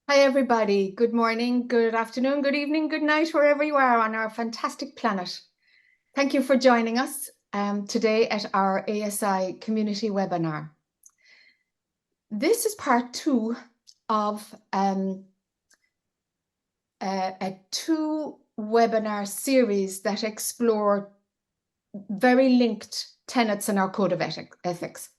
Hi, everybody. Good morning, good afternoon, good evening, good night, wherever you are on our fantastic planet. Thank you for joining us today at our ASI community webinar. This is part two of a two webinar series that explore very linked tenets in our code of ethics.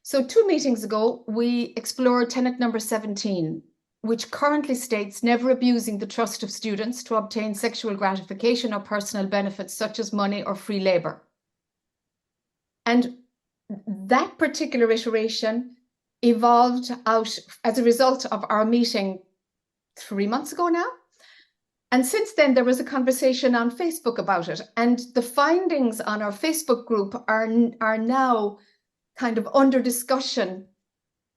So 2 meetings ago, we explored tenet number 17, which currently states never abusing the trust of students to obtain sexual gratification or personal benefits such as money or free labor. And that particular iteration evolved out as a result of our meeting 3 months ago now. And since then, there was a conversation on Facebook about it. And the findings on our Facebook group are now kind of under discussion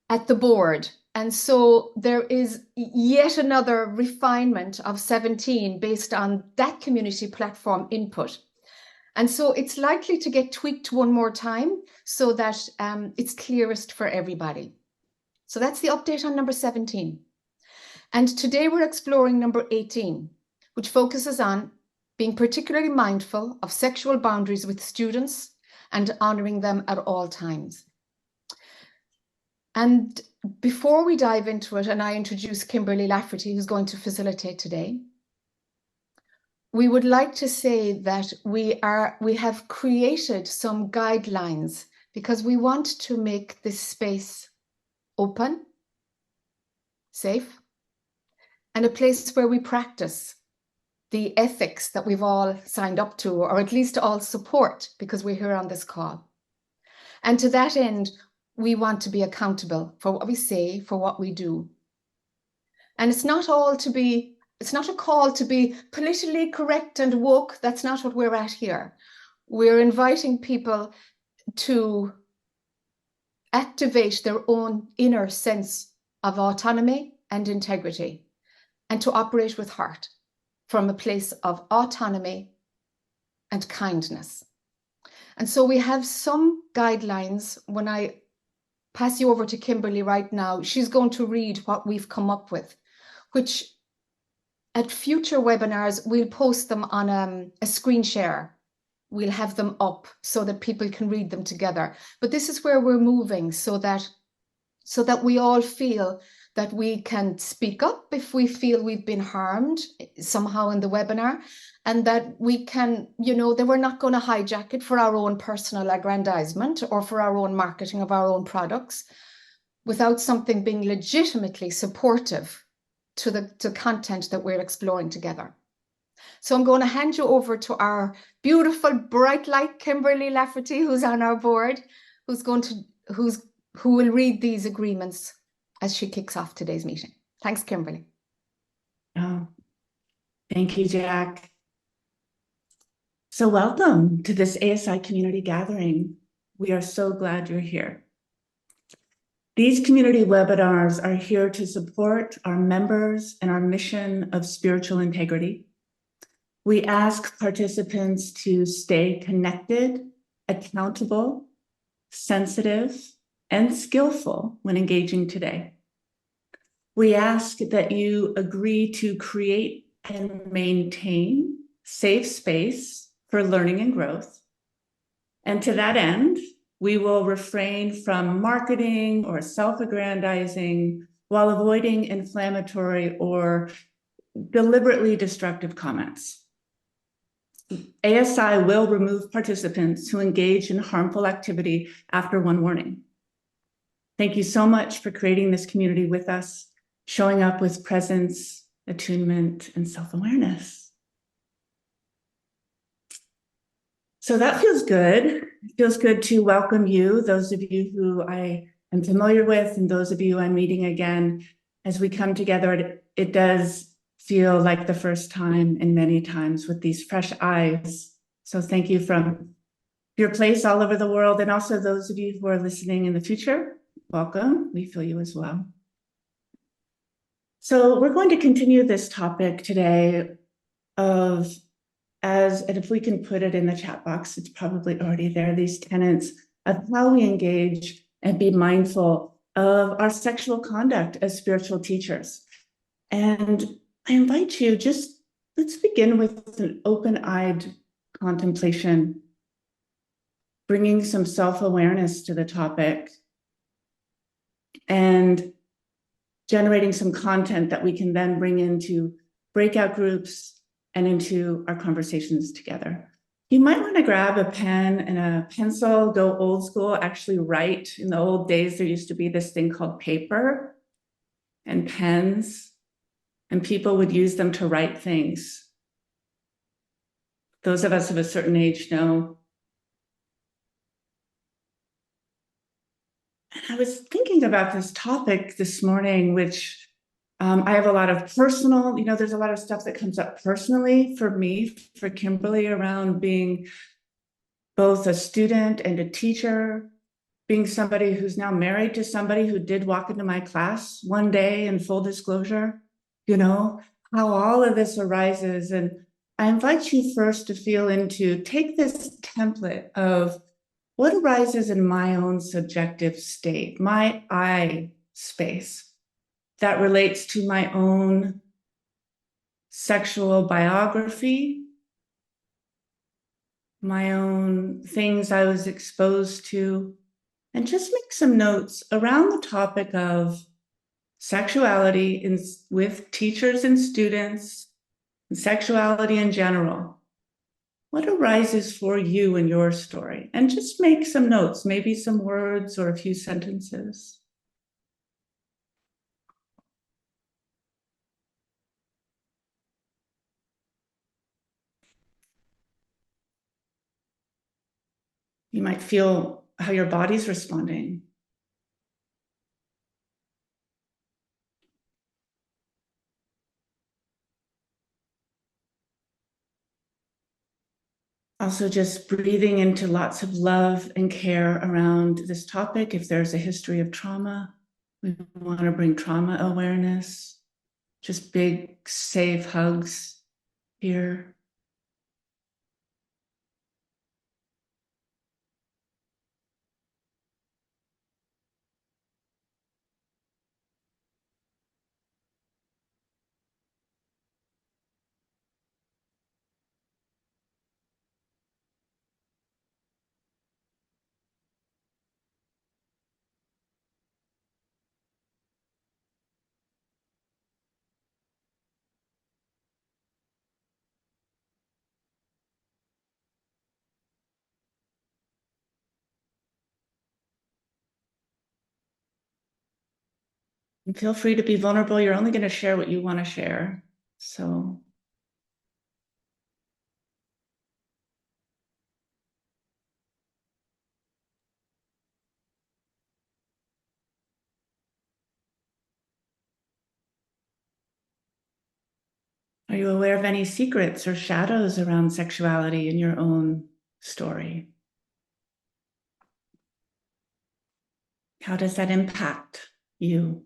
at the board. And so there is yet another refinement of 17 based on that community platform input. And so it's likely to get tweaked one more time so that it's clearest for everybody. So that's the update on number 17. And today we're exploring number 18, which focuses on being particularly mindful of sexual boundaries with students and honoring them at all times. And before we dive into it, and I introduce Kimberly Lafferty, who's going to facilitate today, we would like to say that we have created some guidelines because we want to make this space open, safe, and a place where we practice the ethics that we've all signed up to, or at least all support, because we're here on this call. And to that end, we want to be accountable for what we say, for what we do. And it's not a call to be politically correct and woke. That's not what we're at here. We're inviting people to activate their own inner sense of autonomy and integrity, and to operate with heart from a place of autonomy and kindness. And so we have some guidelines. When I pass you over to Kimberly right now, she's going to read what we've come up with, which at future webinars, we'll post them on a screen share. We'll have them up so that people can read them together. But this is where we're moving so that we all feel that we can speak up if we feel we've been harmed somehow in the webinar, and that we can, that we're not going to hijack it for our own personal aggrandizement or for our own marketing of our own products without something being legitimately supportive to the content that we're exploring together. So I'm going to hand you over to our beautiful, bright light Kimberly Lafferty, who's on our board, who will read these agreements as she kicks off today's meeting. Thanks, Kimberly. Oh, thank you, Jack. So welcome to this ASI community gathering. We are so glad you're here. These community webinars are here to support our members and our mission of spiritual integrity. We ask participants to stay connected, accountable, sensitive, and skillful when engaging today. We ask that you agree to create and maintain safe space for learning and growth. And to that end, we will refrain from marketing or self-aggrandizing while avoiding inflammatory or deliberately destructive comments. ASI will remove participants who engage in harmful activity after one warning. Thank you so much for creating this community with us, showing up with presence, attunement, and self-awareness. So that feels good. It feels good to welcome you, those of you who I am familiar with, and those of you I'm meeting again. As we come together, it does feel like the first time and many times with these fresh eyes. So thank you from your place all over the world, and also those of you who are listening in the future. Welcome. We feel you as well. So we're going to continue this topic today and if we can put it in the chat box, it's probably already there, these tenets of how we engage and be mindful of our sexual conduct as spiritual teachers. And I invite you, let's begin with an open-eyed contemplation, bringing some self-awareness to the topic and generating some content that we can then bring into breakout groups and into our conversations together. You might want to grab a pen and a pencil, go old school, actually write. In the old days, there used to be this thing called paper and pens, and people would use them to write things. Those of us of a certain age know. And I was thinking about this topic this morning, which I have a lot of personal, there's a lot of stuff that comes up personally for me, for Kimberly, around being both a student and a teacher, being somebody who's now married to somebody who did walk into my class one day, in full disclosure, how all of this arises. And I invite you first to take this template of what arises in my own subjective state, my I space, that relates to my own sexual biography, my own things I was exposed to, and just make some notes around the topic of sexuality with teachers and students, and sexuality in general. What arises for you in your story? And just make some notes, maybe some words or a few sentences. You might feel how your body's responding. Also, just breathing into lots of love and care around this topic. If there's a history of trauma, we want to bring trauma awareness. Just big, safe hugs here. And feel free to be vulnerable. You're only going to share what you want to share. So are you aware of any secrets or shadows around sexuality in your own story? How does that impact you?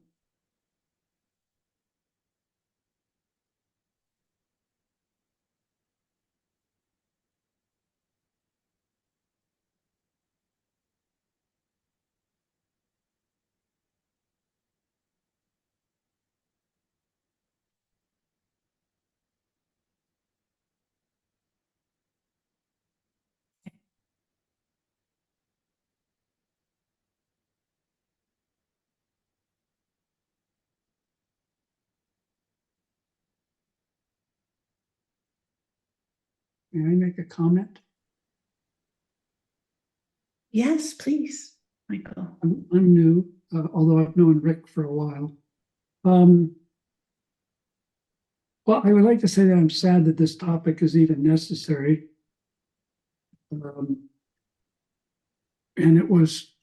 May I make a comment? Yes, please, Michael. I'm new, although I've known Rick for a while. Well, I would like to say that I'm sad that this topic is even necessary. And it was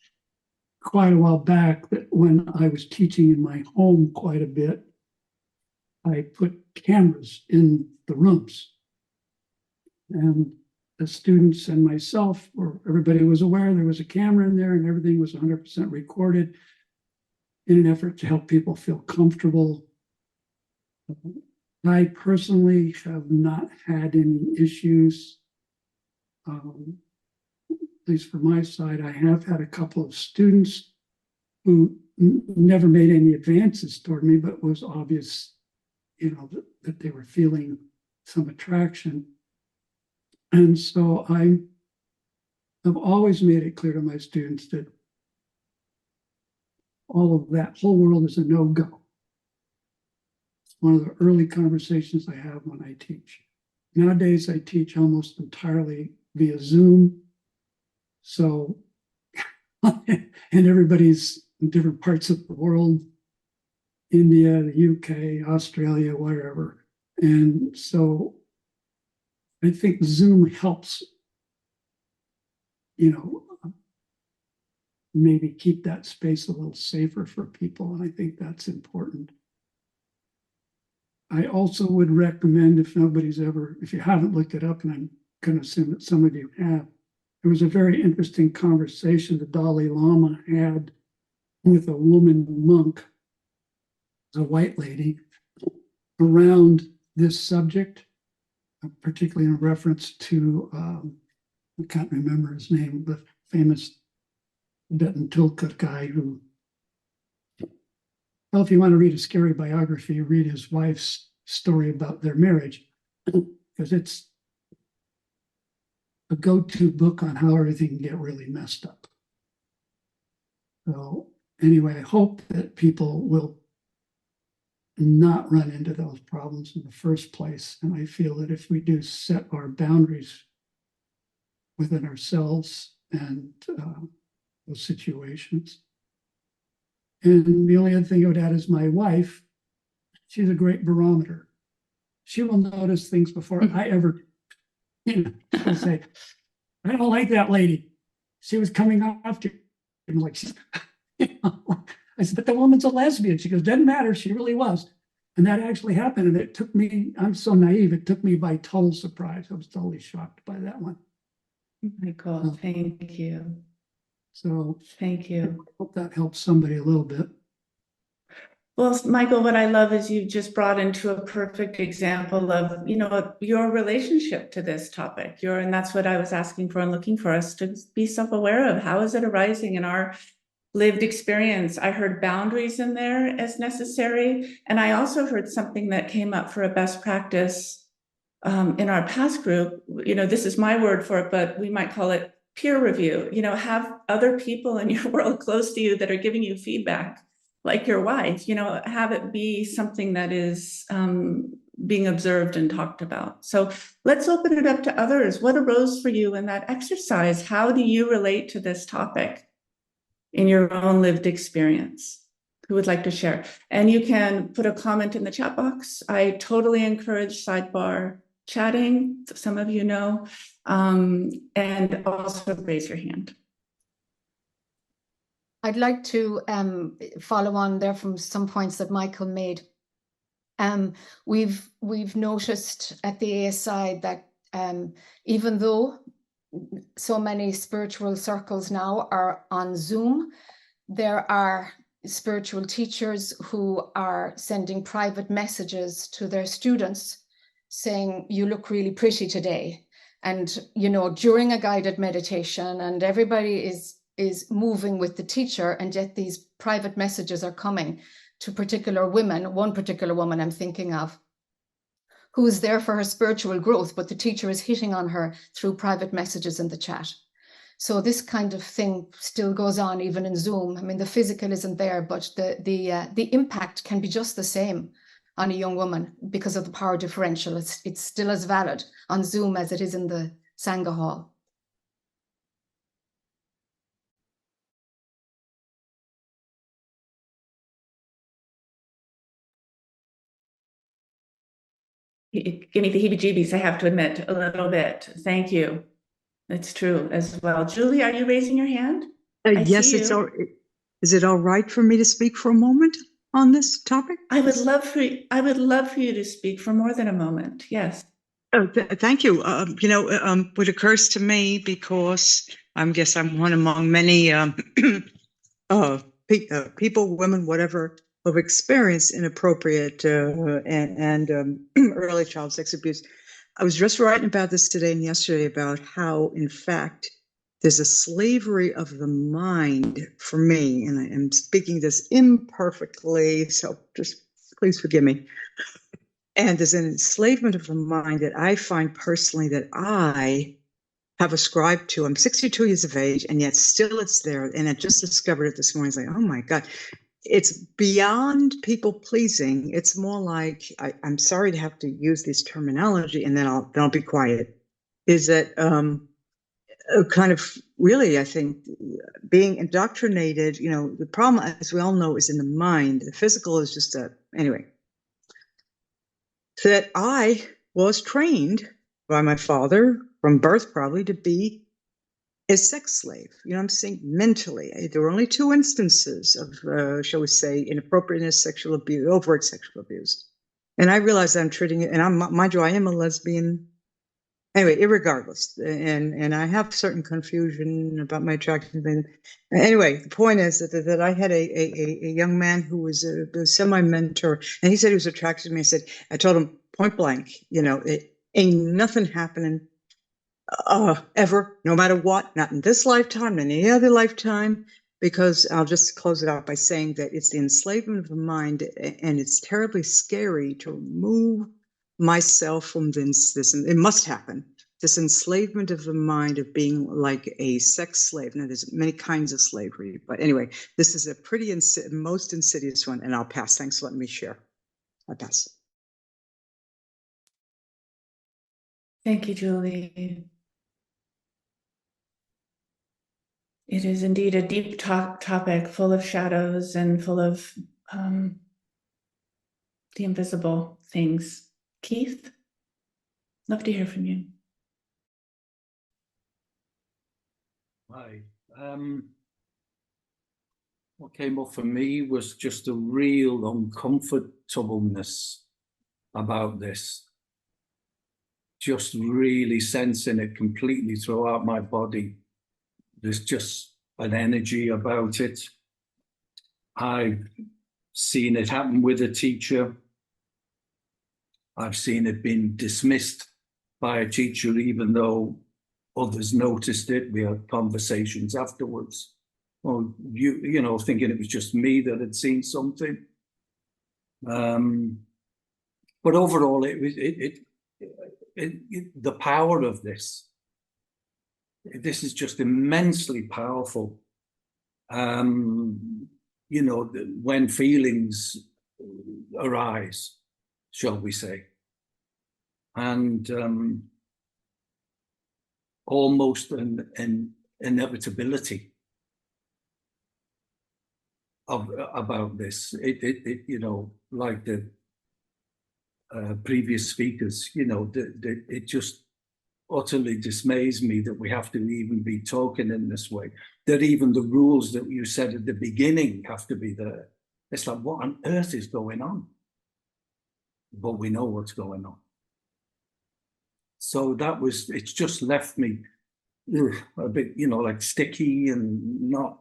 quite a while back that when I was teaching in my home quite a bit, I put cameras in the rooms. And the students and myself, or everybody was aware there was a camera in there and everything was 100% recorded in an effort to help people feel comfortable. I personally have not had any issues. At least for my side, I have had a couple of students who never made any advances toward me, but was obvious that they were feeling some attraction. And so I've always made it clear to my students that all of that whole world is a no-go. It's one of the early conversations I have when I teach. Nowadays, I teach almost entirely via Zoom. So, and everybody's in different parts of the world, India, the UK, Australia, wherever. And so I think Zoom helps, maybe keep that space a little safer for people. And I think that's important. I also would recommend, if you haven't looked it up, and I'm going to assume that some of you have, there was a very interesting conversation the Dalai Lama had with a woman monk, a white lady, around this subject, particularly in reference to, I can't remember his name, but famous Tibetan Tulka guy who, well, if you want to read a scary biography, read his wife's story about their marriage, because it's a go-to book on how everything can get really messed up. So anyway, I hope that people will not run into those problems in the first place. And I feel that if we do set our boundaries within ourselves and those situations. And the only other thing I would add is my wife, she's a great barometer. She will notice things before I ever, she'll say, I don't like that lady. She was coming after you. I'm like, I said, but the woman's a lesbian. She goes, doesn't matter. She really was. And that actually happened. And it took me, I'm so naive, it took me by total surprise. I was totally shocked by that one. Oh my God, thank you. So thank you. I hope that helps somebody a little bit. Well, Michael, what I love is you just brought into a perfect example of, your relationship to this topic. And that's what I was asking for and looking for us to be self-aware of. How is it arising in our lived experience? I heard boundaries in there as necessary. And I also heard something that came up for a best practice in our past group. This is my word for it, but we might call it peer review. Have other people in your world close to you that are giving you feedback, like your wife, have it be something that is being observed and talked about. So let's open it up to others. What arose for you in that exercise? How do you relate to this topic in your own lived experience? Who would like to share? And you can put a comment in the chat box. I totally encourage sidebar chatting, some of you know, and also raise your hand. I'd like to follow on there from some points that Michael made. We've noticed at the ASI that even though so many spiritual circles now are on Zoom, there are spiritual teachers who are sending private messages to their students saying, you look really pretty today. And, during a guided meditation, and everybody is moving with the teacher, and yet these private messages are coming to particular women. One particular woman I'm thinking of, who is there for her spiritual growth, but the teacher is hitting on her through private messages in the chat. So this kind of thing still goes on even in Zoom. I mean, the physical isn't there, but the impact can be just the same on a young woman because of the power differential. It's still as valid on Zoom as it is in the Sangha hall. Give me the heebie-jeebies, I have to admit, a little bit. Thank you. It's true as well. Julie, are you raising your hand? Yes, it's all. Is it all right for me to speak for a moment on this topic? I would love for you to speak for more than a moment. Yes. Oh, thank you. What occurs to me, because I guess I'm one among many people, women, whatever, who've experienced inappropriate and early child sex abuse. I was just writing about this today and yesterday about how, in fact, there's a slavery of the mind for me, and I am speaking this imperfectly, so just please forgive me. And there's an enslavement of the mind that I find personally that I have ascribed to. I'm 62 years of age, and yet still it's there. And I just discovered it this morning. It's like, oh my God, it's beyond people pleasing. It's more like, I'm sorry to have to use this terminology, and then I'll be quiet. Is that kind of really, I think, being indoctrinated, the problem, as we all know, is in the mind. The physical is just anyway. That I was trained by my father from birth, probably, to be a sex slave. I'm saying mentally. There were only 2 instances of, shall we say, inappropriateness, sexual abuse, overt sexual abuse. And I realized I'm treating it, and mind you, I am a lesbian. Anyway, irregardless, and I have certain confusion about my attraction thing. Anyway, the point is that I had a young man who was a semi-mentor, and he said he was attracted to me. I told him point blank, it ain't nothing happening ever, no matter what, not in this lifetime, in any other lifetime, because I'll just close it out by saying that it's the enslavement of the mind, and it's terribly scary to remove myself from this, and it must happen, this enslavement of the mind of being like a sex slave. Now, there's many kinds of slavery, but anyway, this is a pretty most insidious one, and I'll pass. Thanks for letting me share. I'll pass. Thank you, Julie. It is indeed a deep topic, full of shadows and full of the invisible things. Keith, love to hear from you. Hi. What came up for me was just a real uncomfortableness about this. Just really sensing it completely throughout my body. There's just an energy about it. I've seen it happen with a teacher. I've seen it being dismissed by a teacher, even though others noticed it. We had conversations afterwards. Well, thinking it was just me that had seen something. But overall, the power of this is just immensely powerful. When feelings arise, shall we say, and almost an inevitability about this. Like the previous speakers, it just utterly dismays me that we have to even be talking in this way, that even the rules that you said at the beginning have to be there. It's like, what on earth is going on? But we know what's going on. So it's just left me a bit, like sticky and not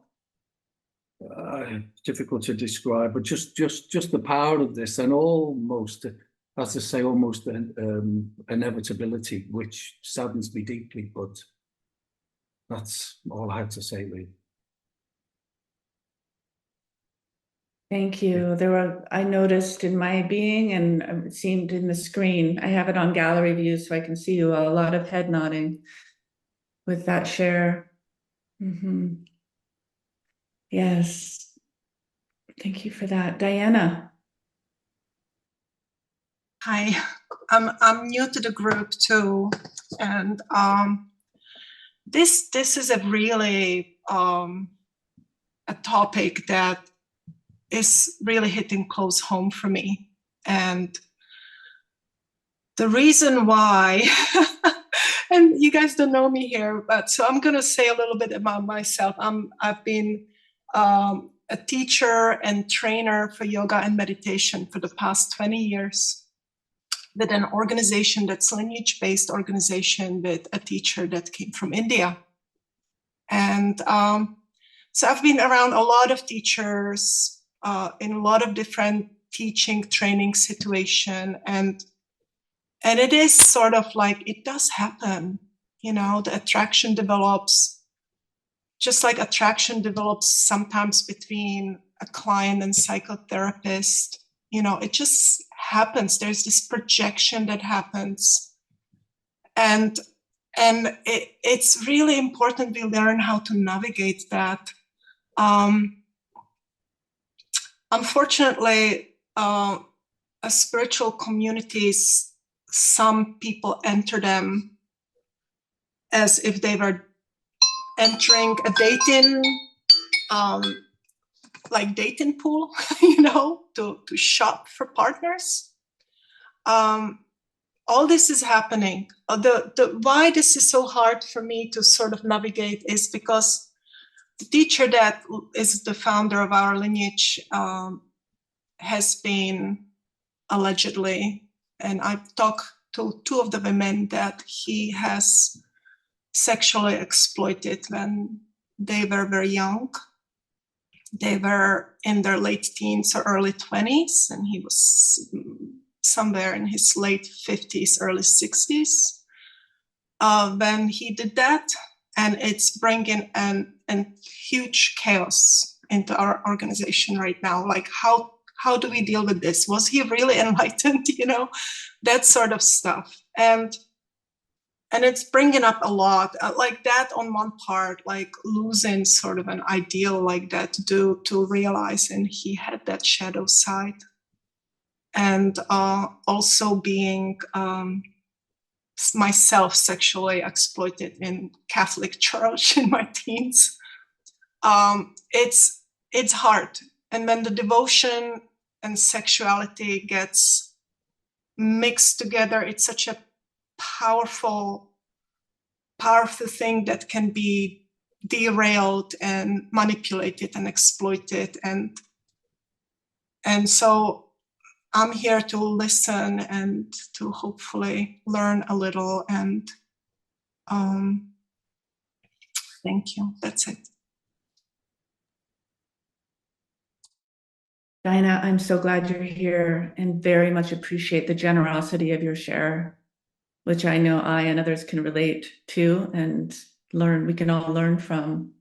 difficult to describe, but just the power of this, and almost, as I say, almost an inevitability, which saddens me deeply, but that's all I had to say, really. Thank you. I noticed in my being, and it seemed in the screen, I have it on gallery view so I can see you, a lot of head nodding with that share. Yes. Thank you for that. Diana. Hi, I'm new to the group too, and this is a really a topic that is really hitting close home for me, and the reason why, and you guys don't know me here, but so I'm gonna say a little bit about myself. I've been a teacher and trainer for yoga and meditation for the past 20 years. With an organization that's lineage-based organization with a teacher that came from India. And so I've been around a lot of teachers in a lot of different teaching, training situation. And it is sort of like, it does happen, the attraction develops, just like attraction develops sometimes between a client and psychotherapist. It just happens. There's this projection that happens. And it's really important we learn how to navigate that. Unfortunately, as spiritual communities, some people enter them as if they were entering a dating, like dating pool, you know, to shop for partners. All this is happening. Why this is so hard for me to sort of navigate is because the teacher that is the founder of our lineage has been allegedly, and I've talked to two of the women that he has sexually exploited when they were very young. They were in their late teens or early 20s, and he was somewhere in his late 50s, early 60s when he did that. And it's bringing an huge chaos into our organization right now. Like, how do we deal with this? Was he really enlightened? You know, that sort of stuff. And it's bringing up a lot like that on one part, like losing sort of an ideal like that to realizing he had that shadow side. And also being myself sexually exploited in Catholic Church in my teens. It's hard. And when the devotion and sexuality gets mixed together, it's such a powerful thing that can be derailed and manipulated and exploited. And so I'm here to listen and to hopefully learn a little. And thank you. That's it. Dinah, I'm so glad you're here and very much appreciate the generosity of your share, which I know I and others can relate to and learn. We can all learn from.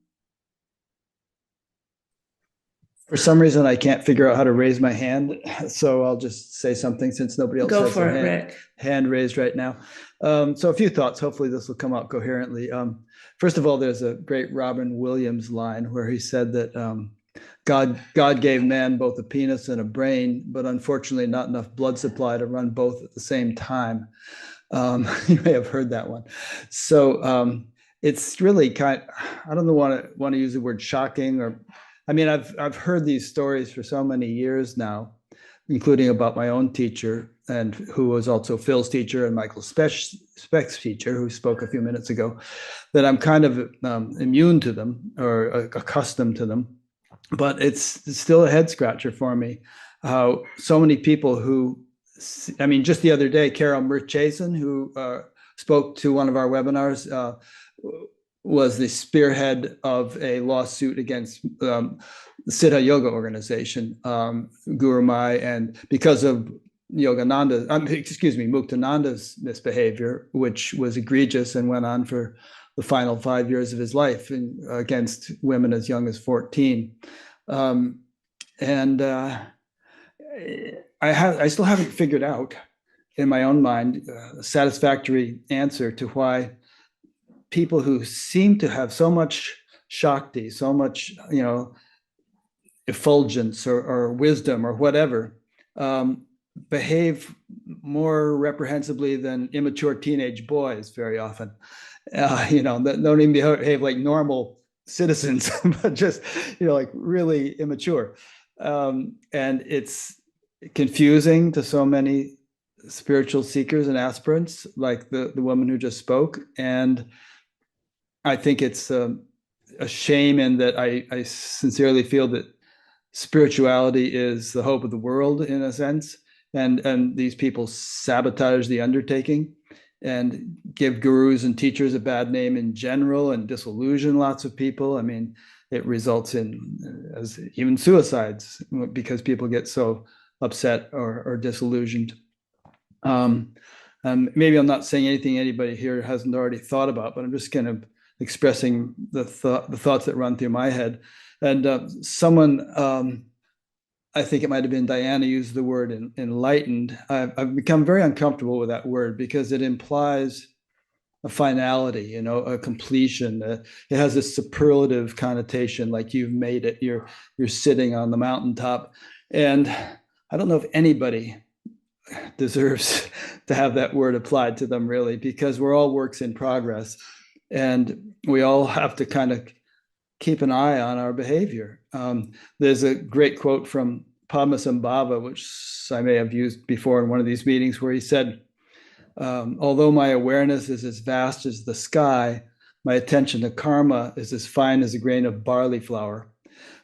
For some reason, I can't figure out how to raise my hand, so I'll just say something since nobody else has their hand raised right now. So a few thoughts. Hopefully this will come out coherently. First of all, there's a great Robin Williams line where he said that God gave man both a penis and a brain, but unfortunately not enough blood supply to run both at the same time. You may have heard that one. So it's really I don't want to use the word shocking, or I mean, I've heard these stories for so many years now, including about my own teacher, and who was also Phil's teacher and Michael Speck's teacher, who spoke a few minutes ago, that I'm kind of immune to them or accustomed to them. But it's still a head scratcher for me how so many people who, I mean, just the other day, Carol Murchison, who spoke to one of our webinars, was the spearhead of a lawsuit against the Siddha Yoga organization, Guru Mai, and because of Muktananda's misbehavior, which was egregious and went on for the final 5 years of his life against women as young as 14. I still haven't figured out in my own mind a satisfactory answer to why people who seem to have so much Shakti, so much, effulgence or wisdom or whatever, behave more reprehensibly than immature teenage boys very often. That don't even behave like normal citizens, but just, like really immature. And it's confusing to so many spiritual seekers and aspirants, like the woman who just spoke. And I think it's a shame, in that I sincerely feel that spirituality is the hope of the world in a sense, and these people sabotage the undertaking and give gurus and teachers a bad name in general and disillusion lots of people. I mean, it results in even suicides because people get so upset or disillusioned. Maybe I'm not saying anything anybody here hasn't already thought about, but I'm just kind of expressing the thoughts that run through my head. And someone I think it might have been Diana used the word enlightened. I've become very uncomfortable with that word because it implies a finality, a completion. It has this superlative connotation, like you've made it. You're sitting on the mountaintop, and I don't know if anybody deserves to have that word applied to them, really, because we're all works in progress, and we all have to kind of keep an eye on our behavior. There's a great quote from Padmasambhava, which I may have used before in one of these meetings, where he said, although my awareness is as vast as the sky, my attention to karma is as fine as a grain of barley flour,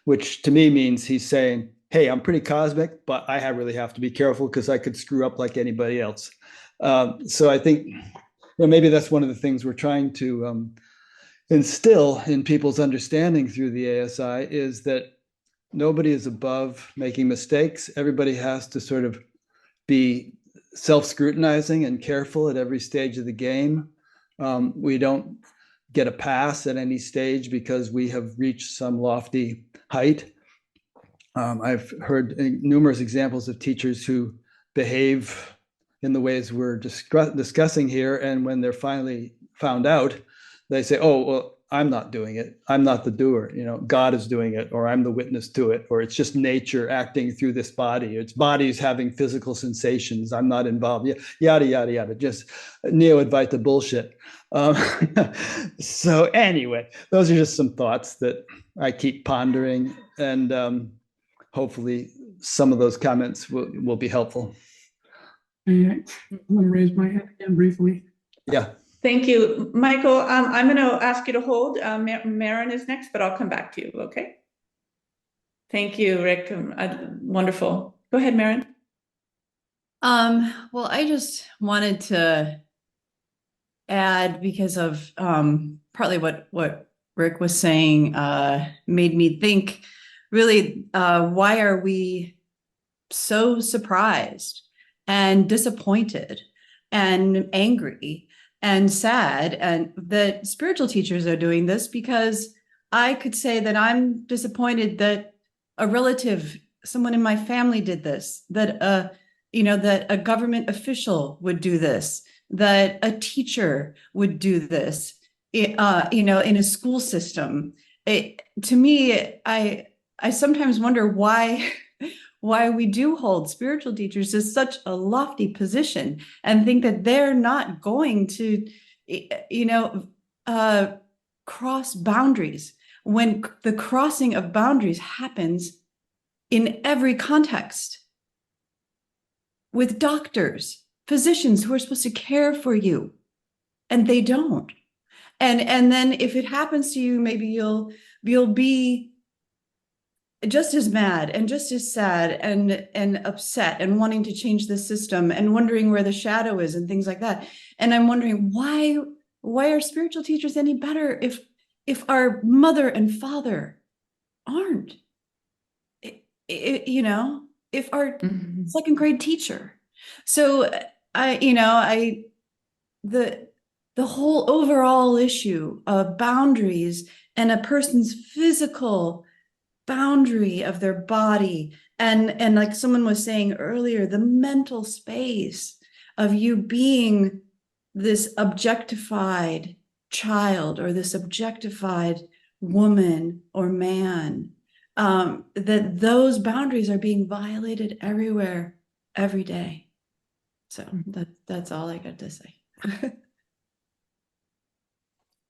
which to me means he's saying, hey, I'm pretty cosmic, but I really have to be careful because I could screw up like anybody else. So I think maybe that's one of the things we're trying to instill in people's understanding through the ASI, is that nobody is above making mistakes. Everybody has to sort of be self-scrutinizing and careful at every stage of the game. We don't get a pass at any stage because we have reached some lofty height. I've heard numerous examples of teachers who behave in the ways we're discussing here, and when they're finally found out, they say, oh, well, I'm not doing it. I'm not the doer. God is doing it, or I'm the witness to it, or it's just nature acting through this body. Its body's having physical sensations. I'm not involved. Yada, yada, yada. Just neo-Advaita bullshit. So anyway, those are just some thoughts that I keep pondering, and hopefully some of those comments will be helpful. I'm going to raise my hand again briefly. Yeah. Thank you, Michael. I'm going to ask you to hold. Maren is next, but I'll come back to you. Okay. Thank you, Rick. Wonderful. Go ahead, Maren. Well, I just wanted to add, because of partly what Rick was saying, made me think, really, why are we so surprised and disappointed and angry and sad and that spiritual teachers are doing this? Because I could say that I'm disappointed that a relative, someone in my family did this, that that a government official would do this, that a teacher would do this, in a school system. To me, I sometimes wonder why we do hold spiritual teachers to such a lofty position and think that they're not going to, cross boundaries, when the crossing of boundaries happens in every context with doctors, physicians who are supposed to care for you, and they don't. And then if it happens to you, maybe you'll be just as mad and just as sad and upset and wanting to change the system and wondering where the shadow is and things like that. And I'm wondering why are spiritual teachers any better if our mother and father aren't? If our second grade teacher. So the whole overall issue of boundaries and a person's physical boundary of their body, and like someone was saying earlier, the mental space of you being this objectified child or this objectified woman or man, that those boundaries are being violated everywhere, every day. So that's all I got to say.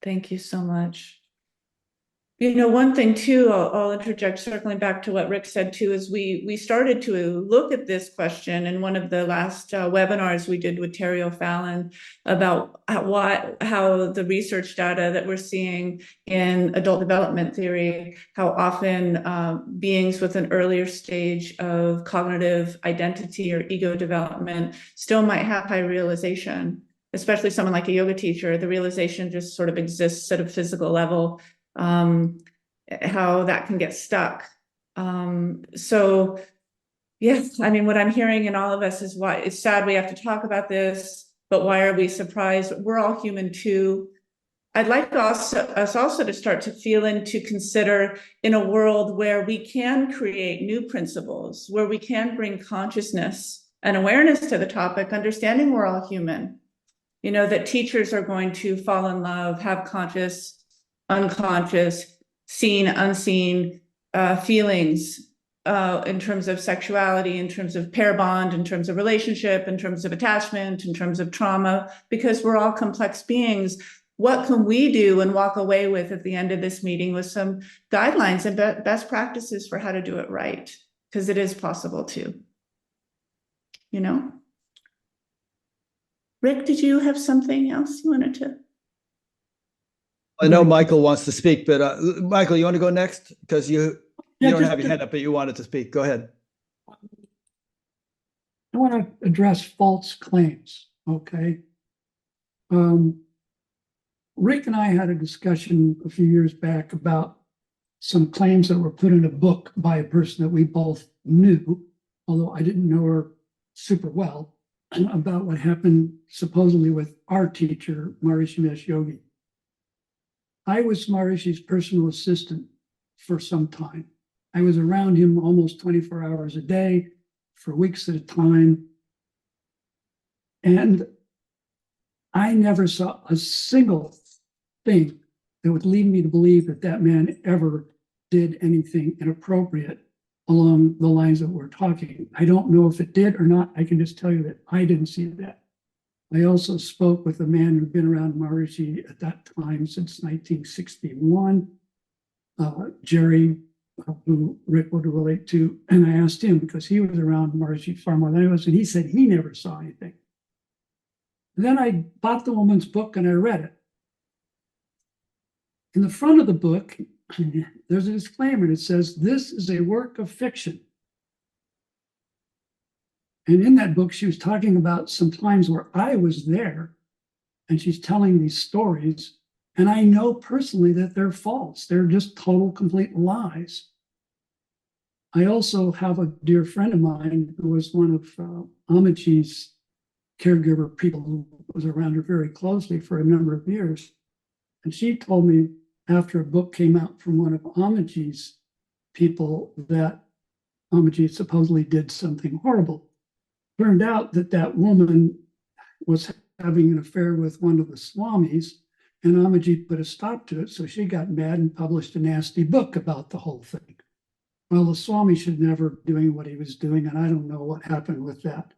Thank you so much. One thing too, I'll interject, circling back to what Rick said too, is we started to look at this question in one of the last webinars we did with Terry O'Fallon about how the research data that we're seeing in adult development theory, how often beings with an earlier stage of cognitive identity or ego development still might have high realization, especially someone like a yoga teacher. The realization just sort of exists at a physical level. How that can get stuck. So yes, what I'm hearing in all of us is why it's sad we have to talk about this, but why are we surprised? We're all human too. I'd like us also to start to feel and to consider in a world where we can create new principles, where we can bring consciousness and awareness to the topic, understanding we're all human. That teachers are going to fall in love, have conscious, unconscious, seen, unseen feelings in terms of sexuality, in terms of pair bond, in terms of relationship, in terms of attachment, in terms of trauma, because we're all complex beings. What can we do and walk away with at the end of this meeting with some guidelines and best practices for how to do it right? Because it is possible too. Rick, did you have something else you wanted to? I know Michael wants to speak, but Michael, you want to go next? Because you don't have your hand up, but you wanted to speak. Go ahead. I want to address false claims, okay? Rick and I had a discussion a few years back about some claims that were put in a book by a person that we both knew, although I didn't know her super well, about what happened supposedly with our teacher, Maharishi Mahesh Yogi. I was Maharishi's personal assistant for some time. I was around him almost 24 hours a day for weeks at a time. And I never saw a single thing that would lead me to believe that that man ever did anything inappropriate along the lines that we're talking. I don't know if it did or not. I can just tell you that I didn't see that. I also spoke with a man who'd been around Maharishi at that time since 1961, Jerry, who Rick would relate to. And I asked him, because he was around Maharishi far more than I was, and he said he never saw anything. And then I bought the woman's book and I read it. In the front of the book, there's a disclaimer that says, "This is a work of fiction." And in that book, she was talking about some times where I was there, and she's telling these stories, and I know personally that they're false. They're just total, complete lies. I also have a dear friend of mine who was one of Amaji's caregiver people who was around her very closely for a number of years. And she told me after a book came out from one of Amaji's people that Amaji supposedly did something horrible. Turned out that that woman was having an affair with one of the Swamis, and Amaji put a stop to it. So she got mad and published a nasty book about the whole thing. Well, the Swami should never be doing what he was doing, and I don't know what happened with that.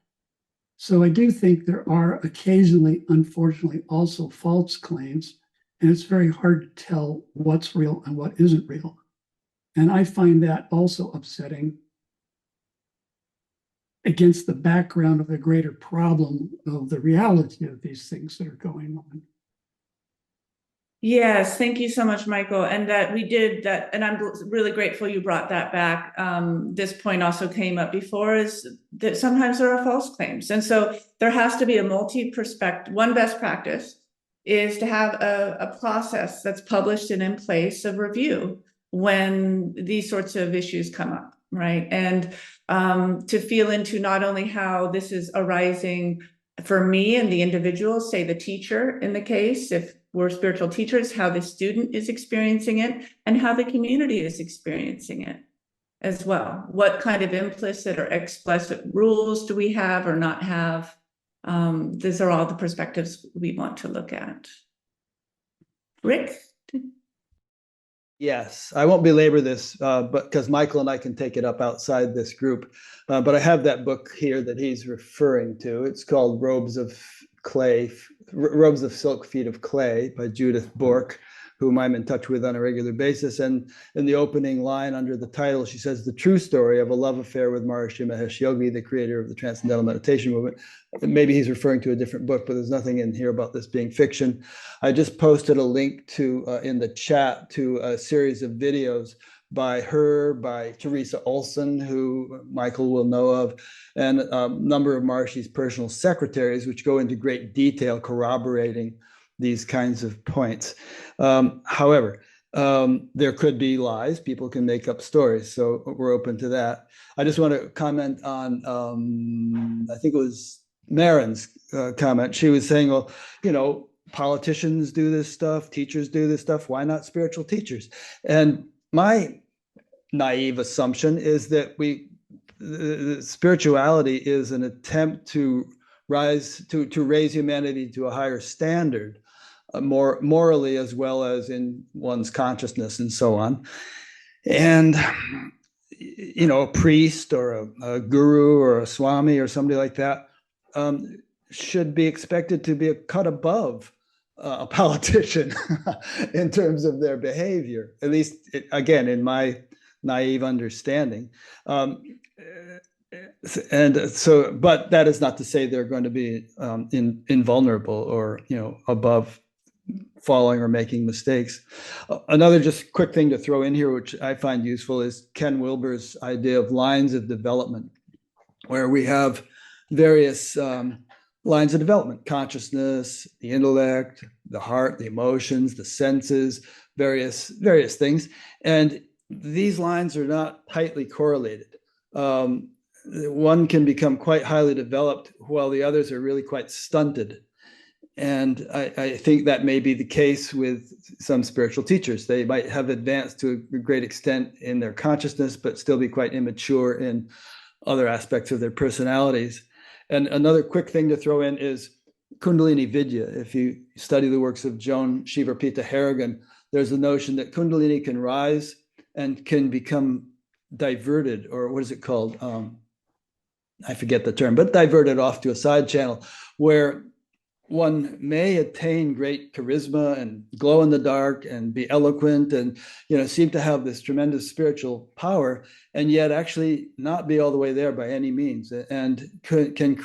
So I do think there are occasionally, unfortunately, also false claims, and it's very hard to tell what's real and what isn't real. And I find that also upsetting against the background of the greater problem of the reality of these things that are going on. Yes, thank you so much, Michael. And that we did that, and I'm really grateful you brought that back. This point also came up before, is that sometimes there are false claims. And so there has to be a multi-perspective. One best practice is to have a process that's published and in place of review when these sorts of issues come up, right? And to feel into not only how this is arising for me and the individual, say the teacher in the case, if we're spiritual teachers, how the student is experiencing it and how the community is experiencing it as well. What kind of implicit or explicit rules do we have or not have? These are all the perspectives we want to look at. Rick? Yes, I won't belabor this, but because Michael and I can take it up outside this group. But I have that book here that he's referring to. It's called Robes of Silk, Feet of Clay by Judith Bork, whom I'm in touch with on a regular basis. And in the opening line under the title, she says, "The true story of a love affair with Maharishi Mahesh Yogi, the creator of the Transcendental Meditation Movement." Maybe he's referring to a different book, but there's nothing in here about this being fiction. I just posted a link to in the chat to a series of videos by Teresa Olson, who Michael will know of, and a number of Maharishi's personal secretaries, which go into great detail corroborating these kinds of points. However, there could be lies. People can make up stories. So we're open to that. I just want to comment on, I think it was Marin's comment. She was saying, well, politicians do this stuff, teachers do this stuff. Why not spiritual teachers? And my naive assumption is that the spirituality is an attempt to raise humanity to a higher standard, more morally as well as in one's consciousness and so on. And a priest or a guru or a swami or somebody like that should be expected to be a cut above a politician in terms of their behavior, at least, again, in my naive understanding. And so, but that is not to say they're going to be invulnerable or, above falling or making mistakes. Another just quick thing to throw in here, which I find useful, is Ken Wilber's idea of lines of development, where we have various lines of development: consciousness, the intellect, the heart, the emotions, the senses, various things. And these lines are not tightly correlated. One can become quite highly developed while the others are really quite stunted. And I think that may be the case with some spiritual teachers. They might have advanced to a great extent in their consciousness, but still be quite immature in other aspects of their personalities. And another quick thing to throw in is Kundalini Vidya. If you study the works of Joan Shiva-Pita Harrigan, there's a notion that Kundalini can rise and can become diverted, or what is it called? I forget the term, but diverted off to a side channel where one may attain great charisma and glow in the dark and be eloquent and, seem to have this tremendous spiritual power, and yet actually not be all the way there by any means, and can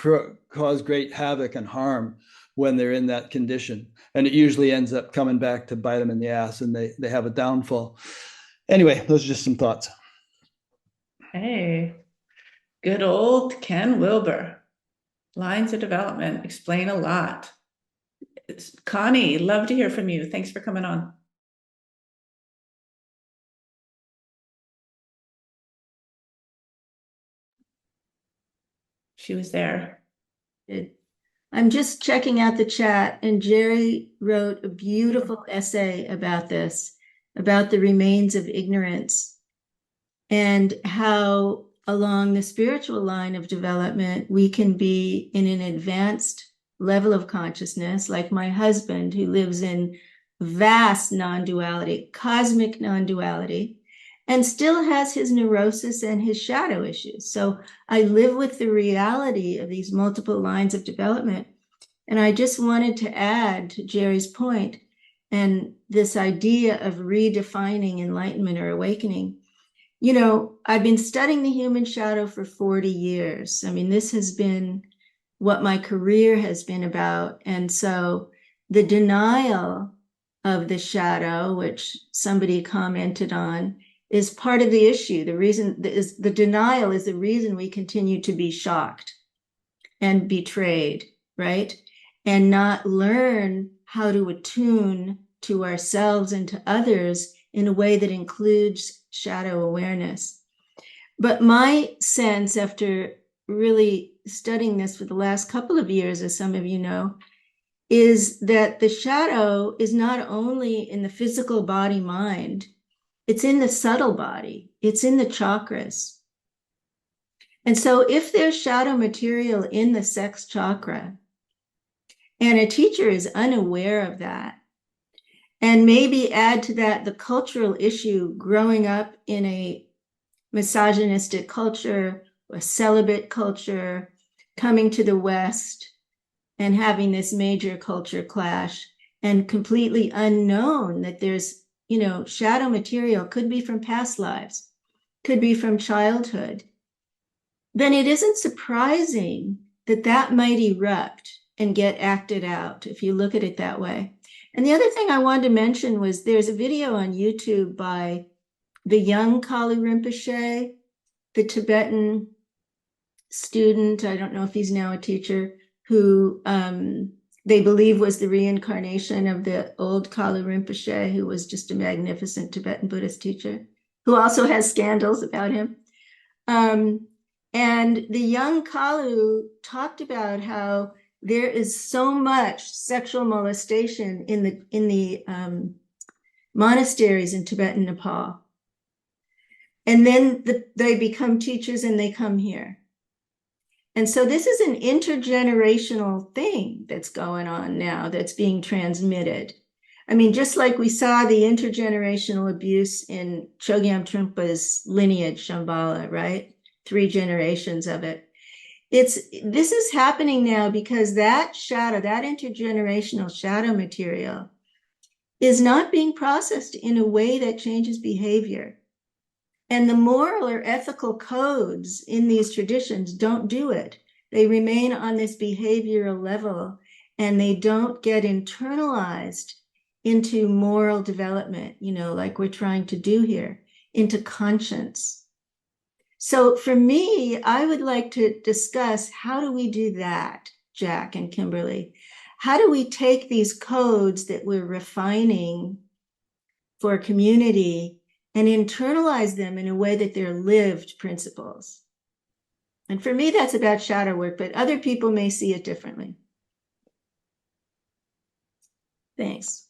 cause great havoc and harm when they're in that condition. And it usually ends up coming back to bite them in the ass, and they have a downfall. Anyway, those are just some thoughts. Hey, good old Ken Wilber. Lines of development explain a lot. Connie, love to hear from you. Thanks for coming on. She was there. I'm just checking out the chat, and Jerry wrote a beautiful essay about this, about the remains of ignorance, and how along the spiritual line of development, we can be in an advanced level of consciousness, like my husband, who lives in vast non-duality, cosmic non-duality, and still has his neurosis and his shadow issues. So I live with the reality of these multiple lines of development. And I just wanted to add to Jerry's point, and this idea of redefining enlightenment or awakening. I've been studying the human shadow for 40 years. I mean, this has been what my career has been about. And so the denial of the shadow, which somebody commented on, is part of the issue. The reason is the denial is the reason we continue to be shocked and betrayed, right? And not learn how to attune to ourselves and to others in a way that includes shadow awareness. But my sense, after really studying this for the last couple of years, as some of you know, is that the shadow is not only in the physical body mind, it's in the subtle body, it's in the chakras. And so if there's shadow material in the sex chakra, and a teacher is unaware of that, and maybe add to that the cultural issue growing up in a misogynistic culture, a celibate culture, coming to the West and having this major culture clash, and completely unknown that there's, shadow material, could be from past lives, could be from childhood, then it isn't surprising that that might erupt and get acted out, if you look at it that way. And the other thing I wanted to mention was there's a video on YouTube by the young Kali Rinpoche, the Tibetan student, I don't know if he's now a teacher, who they believe was the reincarnation of the old Kali Rinpoche, who was just a magnificent Tibetan Buddhist teacher, who also has scandals about him. And the young Kalu talked about how there is so much sexual molestation in the monasteries in Tibet and Nepal. And then they become teachers and they come here. And so this is an intergenerational thing that's going on now that's being transmitted. I mean, just like we saw the intergenerational abuse in Chogyam Trungpa's lineage, Shambhala, right? 3 generations of it. This is happening now because that shadow, that intergenerational shadow material is not being processed in a way that changes behavior. And the moral or ethical codes in these traditions don't do it. They remain on this behavioral level and they don't get internalized into moral development, like we're trying to do here, into conscience. So for me, I would like to discuss, how do we do that, Jack and Kimberly? How do we take these codes that we're refining for a community and internalize them in a way that they're lived principles? And for me, that's about shadow work, but other people may see it differently. Thanks.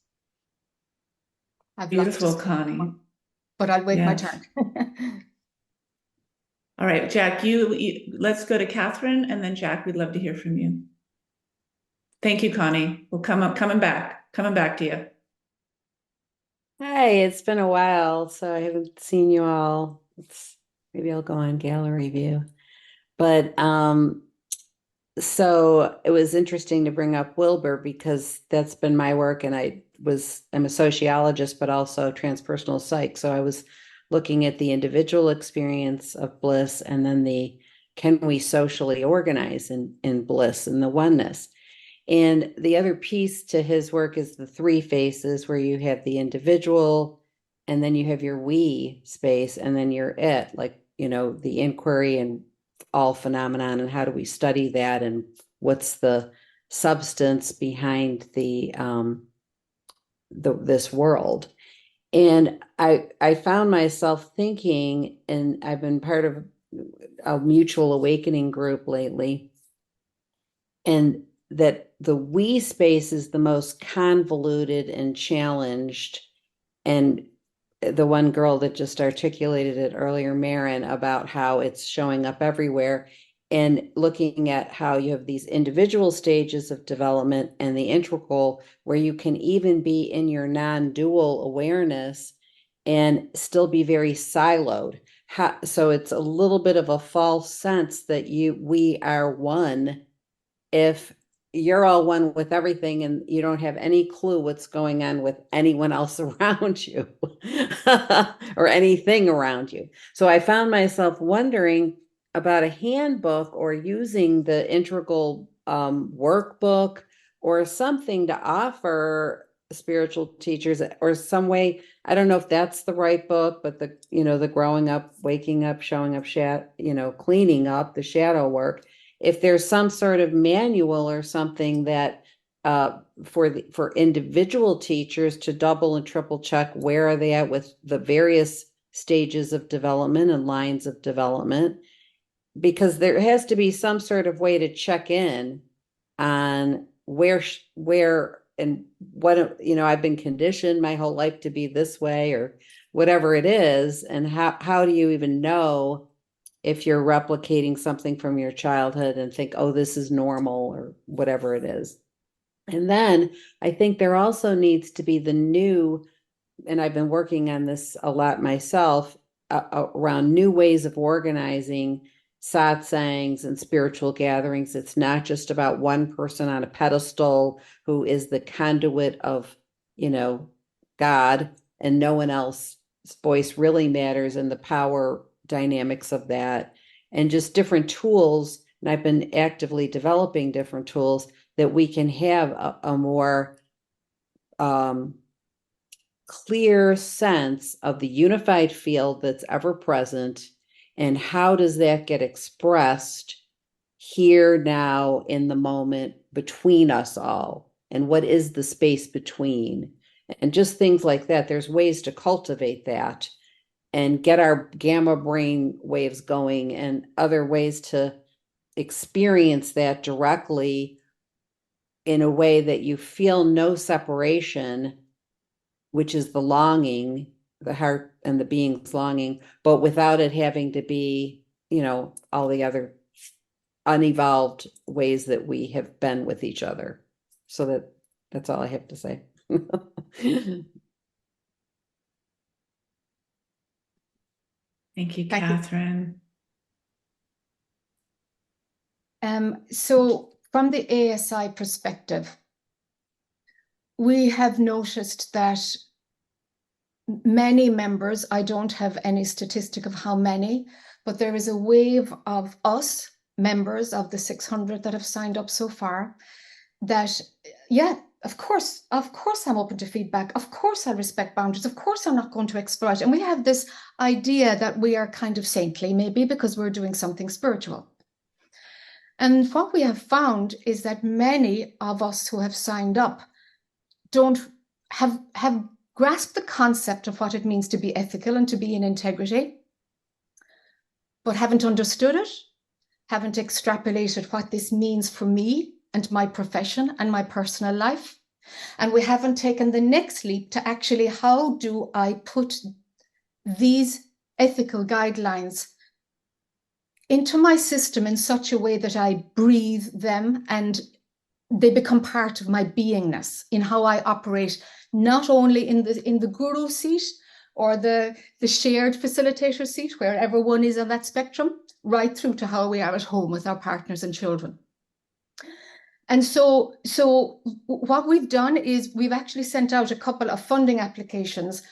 Beautiful, Connie. But I'll wait my Yes. turn. All right, Jack, you let's go to Catherine, and then Jack, we'd love to hear from you. Thank you, Connie. We'll coming back to you. Hi, it's been a while, so I haven't seen you all. Maybe I'll go on gallery view. But so it was interesting to bring up Wilbur because that's been my work, and I'm a sociologist, but also transpersonal psych. So I was looking at the individual experience of bliss, and then can we socially organize in bliss and the oneness. And the other piece to his work is the 3 faces, where you have the individual, and then you have your we space, and then your it, like, the inquiry and all phenomenon, and how do we study that, and what's the substance behind this world. And I found myself thinking, and I've been part of a mutual awakening group lately, and that the we space is the most convoluted and challenged. And the one girl that just articulated it earlier, Marin, about how it's showing up everywhere, and looking at how you have these individual stages of development and the integral, where you can even be in your non-dual awareness and still be very siloed. So it's a little bit of a false sense that we are one if you're all one with everything and you don't have any clue what's going on with anyone else around you or anything around you. So I found myself wondering about a handbook or using the integral workbook or something to offer spiritual teachers, or some way. I don't know if that's the right book, but the growing up, waking up, showing up, cleaning up, the shadow work. If there's some sort of manual or something that for individual teachers to double and triple check, where are they at with the various stages of development and lines of development, because there has to be some sort of way to check in on where and what, I've been conditioned my whole life to be this way, or whatever it is. And how do you even know if you're replicating something from your childhood and think, oh, this is normal, or whatever it is. And then I think there also needs to be the new, and I've been working on this a lot myself, around new ways of organizing satsangs and spiritual gatherings. It's not just about one person on a pedestal who is the conduit of, God, and no one else's voice really matters, and the power dynamics of that, and just different tools. And I've been actively developing different tools that we can have a more clear sense of the unified field that's ever present, and how does that get expressed here, now, in the moment, between us all, and what is the space between, and just things like that. There's ways to cultivate that and get our gamma brain waves going, and other ways to experience that directly in a way that you feel no separation, which is the longing, the heart and the being's longing, but without it having to be, all the other unevolved ways that we have been with each other. So that's all I have to say. Thank you, Catherine. So from the ASI perspective, we have noticed that many members, I don't have any statistic of how many, but there is a wave of us, members of the 600 that have signed up so far, that, yeah, of course I'm open to feedback. Of course I'll respect boundaries. Of course I'm not going to exploit. And we have this idea that we are kind of saintly, maybe because we're doing something spiritual. And what we have found is that many of us who have signed up don't have grasped the concept of what it means to be ethical and to be in integrity, but haven't understood it, haven't extrapolated what this means for me and my profession and my personal life. And we haven't taken the next leap to actually, how do I put these ethical guidelines into my system in such a way that I breathe them and they become part of my beingness in how I operate, not only in the guru seat or the shared facilitator seat, wherever one is on that spectrum, right through to how we are at home with our partners and children. And so what we've done is we've actually sent out a couple of funding applications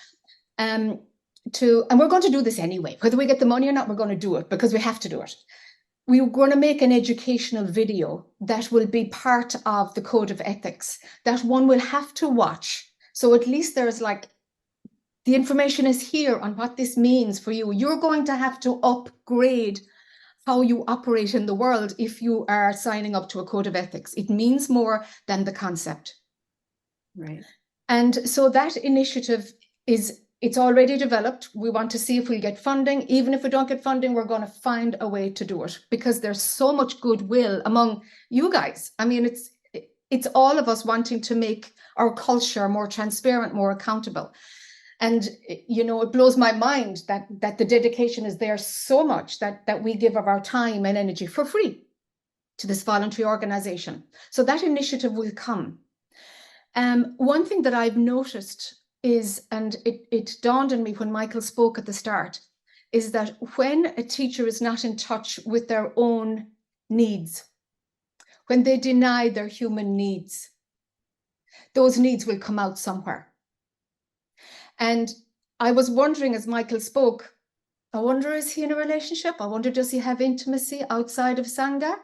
and we're going to do this anyway, whether we get the money or not, we're going to do it because we have to do it. We're going to make an educational video that will be part of the code of ethics that one will have to watch. So at least there's the information is here on what this means for you. You're going to have to upgrade how you operate in the world if you are signing up to a code of ethics. It means more than the concept. Right. And so that initiative it's already developed. We want to see if we get funding. Even if we don't get funding, we're going to find a way to do it because there's so much goodwill among you guys. I mean, it's all of us wanting to make our culture more transparent, more accountable. And, it blows my mind that the dedication is there so much that we give of our time and energy for free to this voluntary organization. So that initiative will come. One thing that I've noticed is, and it dawned on me when Michael spoke at the start, is that when a teacher is not in touch with their own needs, when they deny their human needs, those needs will come out somewhere. And I was wondering as Michael spoke, I wonder, is he in a relationship? I wonder, does he have intimacy outside of Sangha?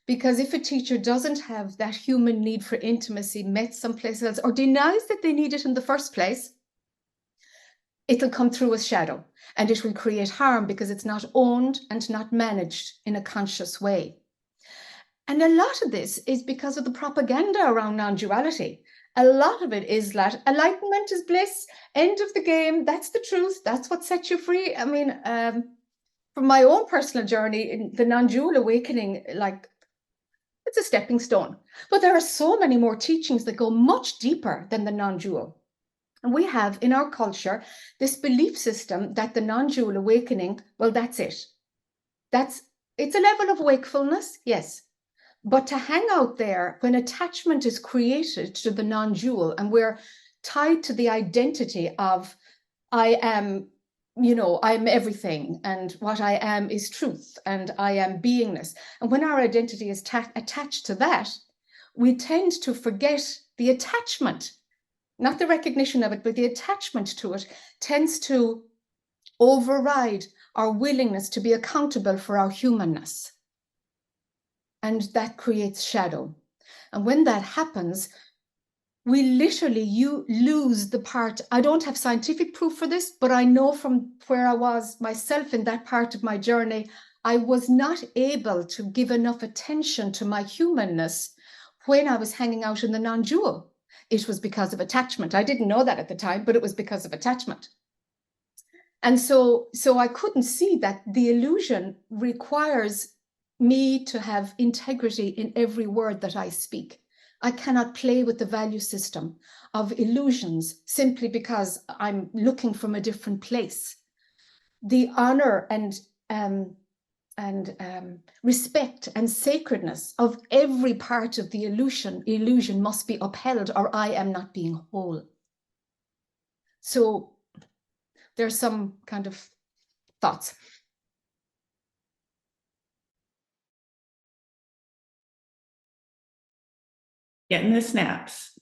Because if a teacher doesn't have that human need for intimacy met someplace else or denies that they need it in the first place, it'll come through as shadow and it will create harm because it's not owned and not managed in a conscious way. And a lot of this is because of the propaganda around non-duality. A lot of it is that enlightenment is bliss, end of the game, that's the truth, that's what sets you free. I mean, from my own personal journey in the non-dual awakening, it's a stepping stone. But there are so many more teachings that go much deeper than the non-dual. And we have in our culture this belief system that the non-dual awakening, well, that's it. It's a level of wakefulness, yes. But to hang out there when attachment is created to the non-dual and we're tied to the identity of I am, I'm everything and what I am is truth and I am beingness. And when our identity is attached to that, we tend to forget the attachment, not the recognition of it, but the attachment to it tends to override our willingness to be accountable for our humanness. And that creates shadow. And when that happens, we literally lose the part. I don't have scientific proof for this, but I know from where I was myself in that part of my journey, I was not able to give enough attention to my humanness when I was hanging out in the non-dual. It was because of attachment. I didn't know that at the time, but it was because of attachment. And so I couldn't see that the illusion requires me to have integrity in every word that I speak. I cannot play with the value system of illusions simply because I'm looking from a different place. The honor and respect and sacredness of every part of the illusion must be upheld, or I am not being whole. So there's some kind of thoughts. Getting the snaps.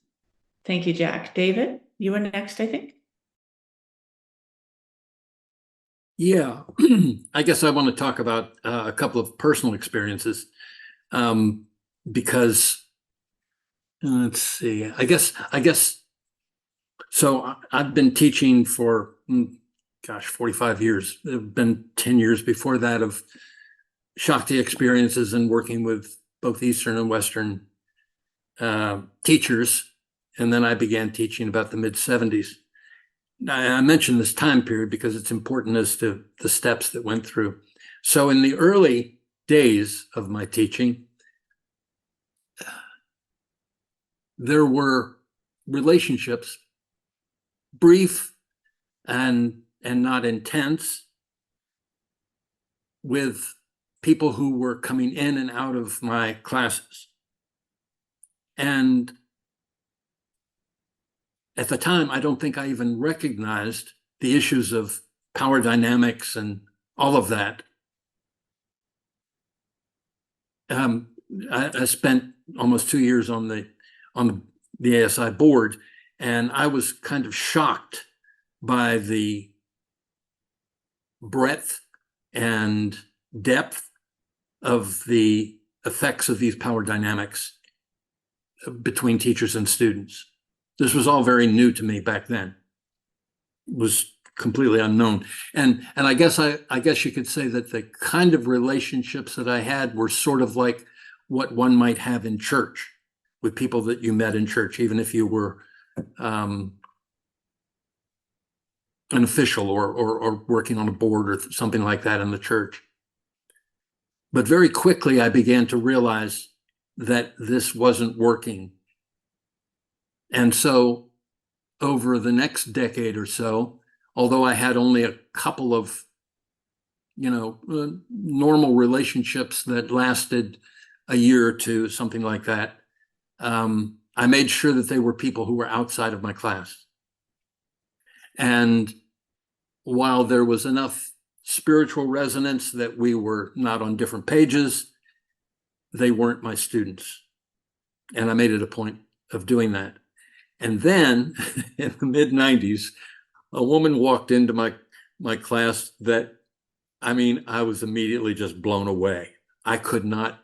Thank you, Jack. David, you were next, I think. Yeah, I guess I want to talk about a couple of personal experiences because let's see. I guess. So I've been teaching for 45 years. It's been 10 years before that of Shakti experiences and working with both Eastern and Western teachers. And then I began teaching about the mid-70s. I mentioned this time period because it's important as to the steps that went through. So in the early days of my teaching, there were relationships, brief and not intense, with people who were coming in and out of my classes. And at the time, I don't think I even recognized the issues of power dynamics and all of that. I spent almost 2 years on the ASI board, and I was kind of shocked by the breadth and depth of the effects of these power dynamics between teachers and students. This was all very new to me back then. It was completely unknown. And I guess you could say that the kind of relationships that I had were sort of like what one might have in church, with people that you met in church, even if you were an official or working on a board or something like that in the church. But very quickly, I began to realize that this wasn't working. And so over the next decade or so, although I had only a couple of, normal relationships that lasted a year or two, something like that, I made sure that they were people who were outside of my class. And while there was enough spiritual resonance that we were not on different pages, they weren't my students. And I made it a point of doing that. And then in the mid-90s, a woman walked into my class that, I was immediately just blown away. I could not,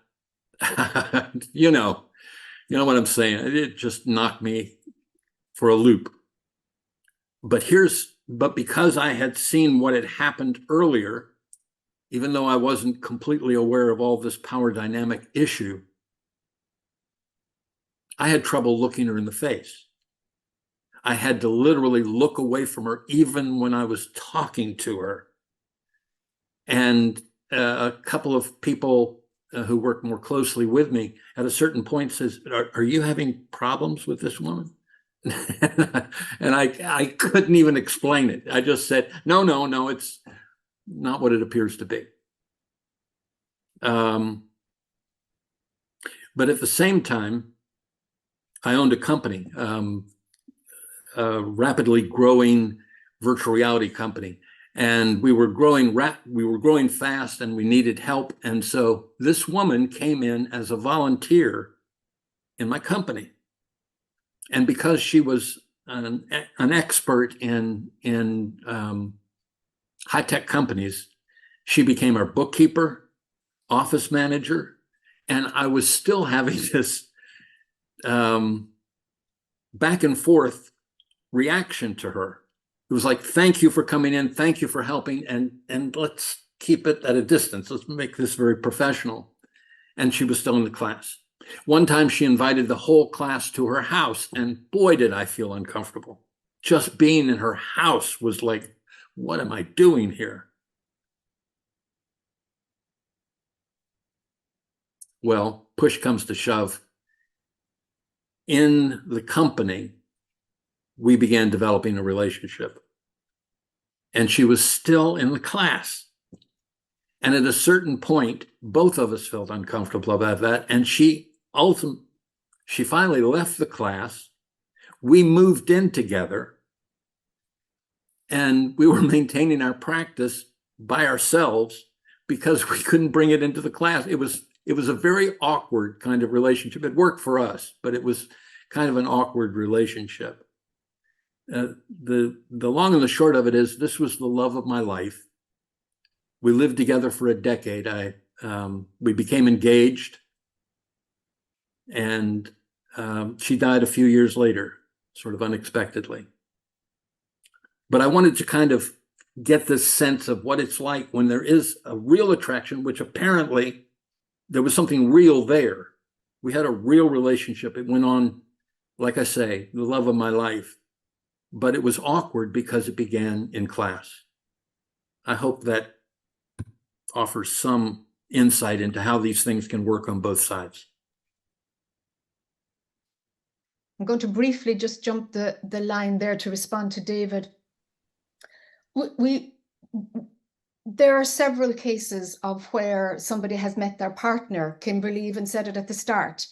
you know what I'm saying? It just knocked me for a loop. But because I had seen what had happened earlier, even though I wasn't completely aware of all this power dynamic issue, I had trouble looking her in the face. I had to literally look away from her even when I was talking to her. And a couple of people who work more closely with me at a certain point says, are you having problems with this woman? And I couldn't even explain it. I just said, no, it's not what it appears to be. But at the same time, I owned a company, a rapidly growing virtual reality company. And we were growing fast, and we needed help. And so this woman came in as a volunteer in my company. And because she was an expert in high-tech companies, she became our bookkeeper, office manager, and I was still having this back and forth reaction to her. It was like, thank you for coming in, thank you for helping, and let's keep it at a distance. Let's make this very professional. And she was still in the class. One time she invited the whole class to her house, and boy, did I feel uncomfortable. Just being in her house was like, what am I doing here? Well, push comes to shove. in the company, we began developing a relationship. And she was still in the class. And at a certain point, both of us felt uncomfortable about that. And she finally left the class. We moved in together. And we were maintaining our practice by ourselves because we couldn't bring it into the class. It was a very awkward kind of relationship. It worked for us, but it was kind of an awkward relationship. The long and the short of it is, this was the love of my life. We lived together for a decade. We became engaged, and she died a few years later, sort of unexpectedly. But I wanted to kind of get this sense of what it's like when there is a real attraction, which apparently there was something real there. We had a real relationship. It went on, like I say, the love of my life. But it was awkward because it began in class. I hope that offers some insight into how these things can work on both sides. I'm going to briefly just jump the line there to respond to David. There are several cases of where somebody has met their partner. Kimberly even said it at the start.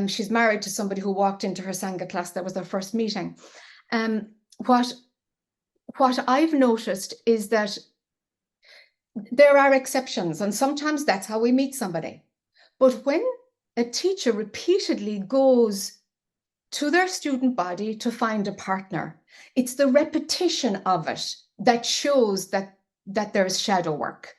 She's married to somebody who walked into her Sangha class. That was their first meeting. What I've noticed is that there are exceptions, and sometimes that's how we meet somebody. But when a teacher repeatedly goes to their student body to find a partner, it's the repetition of it that shows that there's shadow work.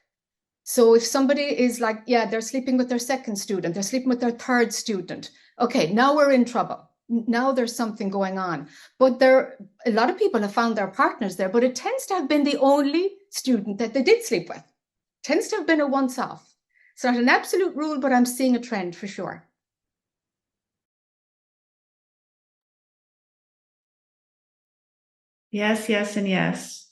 So if somebody is like, yeah, they're sleeping with their second student, they're sleeping with their third student, okay, now we're in trouble. Now there's something going on. But a lot of people have found their partners there, but it tends to have been the only student that they did sleep with. It tends to have been a once-off. It's not an absolute rule, but I'm seeing a trend for sure. Yes, yes, and yes.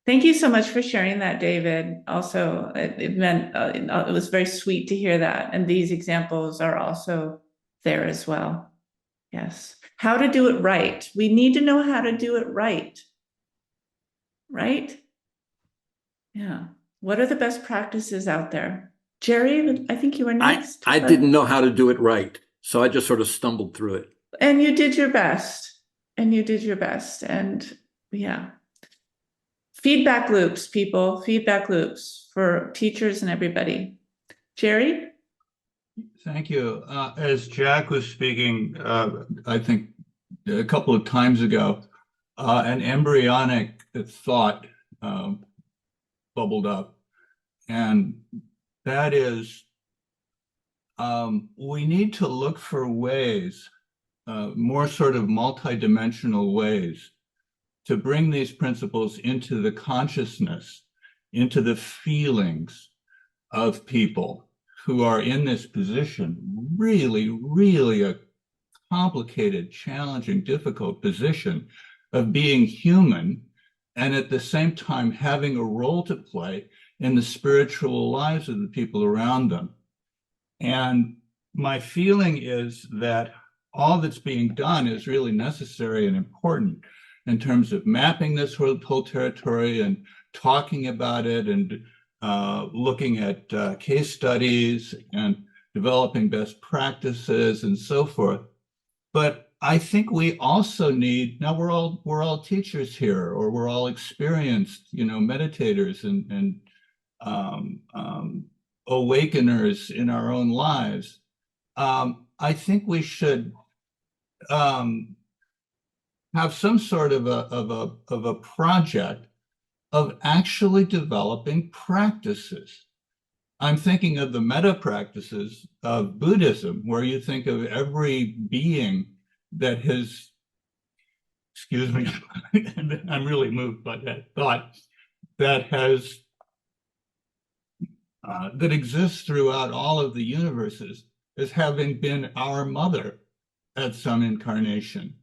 Thank you so much for sharing that, David. Also, it meant it was very sweet to hear that. And these examples are also there as well. Yes. How to do it right. We need to know how to do it right. Right? Yeah. What are the best practices out there? Jerry, I think you were next. I didn't know how to do it right, so I just sort of stumbled through it. And you did your best. And yeah. Feedback loops, people. Feedback loops for teachers and everybody. Jerry? Thank you. As Jack was speaking, I think a couple of times ago, an embryonic thought bubbled up. And that is, we need to look for ways, more sort of multidimensional ways, to bring these principles into the consciousness, into the feelings of people who are in this position, really, really a complicated, challenging, difficult position of being human, and at the same time having a role to play in the spiritual lives of the people around them. And my feeling is that all that's being done is really necessary and important in terms of mapping this whole territory and talking about it and looking at case studies and developing best practices and so forth. But I think we also need, now we're all teachers here, or we're all experienced, meditators and awakeners in our own lives. I think we should have some sort of a project of actually developing practices. I'm thinking of the metta practices of Buddhism, where you think of every being that has, excuse me, I'm really moved by that thought, that exists throughout all of the universes as having been our mother at some incarnation.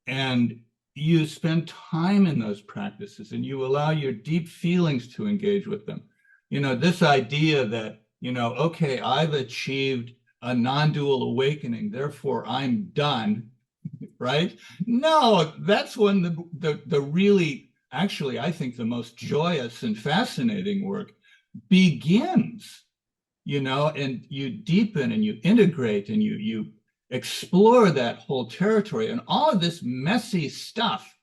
And you spend time in those practices and you allow your deep feelings to engage with them. This idea that, okay, I've achieved a non-dual awakening, therefore I'm done, right? No, that's when the really, actually, I think the most joyous and fascinating work begins, and you deepen and you integrate and you explore that whole territory. And all of this messy stuff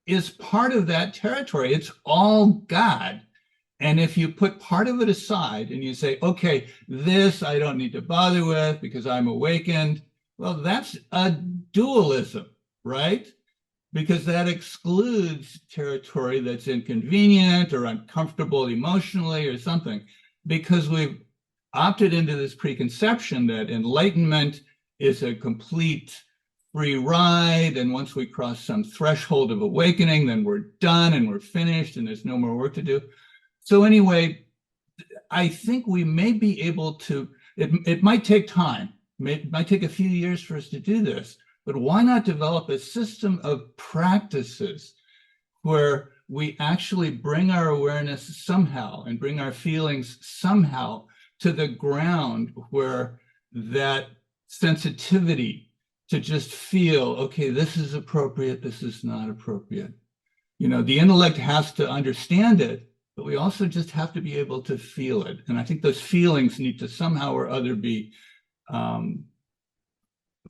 is part of that territory. It's all God. And if you put part of it aside and you say, okay, this I don't need to bother with because I'm awakened, well, that's a dualism, right? Because that excludes territory that's inconvenient or uncomfortable emotionally or something, because we've opted into this preconception that enlightenment is a complete free ride. And once we cross some threshold of awakening, then we're done and we're finished and there's no more work to do. So anyway, I think we may be able to, it might take time, it might take a few years for us to do this, but why not develop a system of practices where we actually bring our awareness somehow and bring our feelings somehow to the ground where that sensitivity to just feel, okay, this is appropriate, this is not appropriate. The intellect has to understand it, but we also just have to be able to feel it. And I think those feelings need to somehow or other be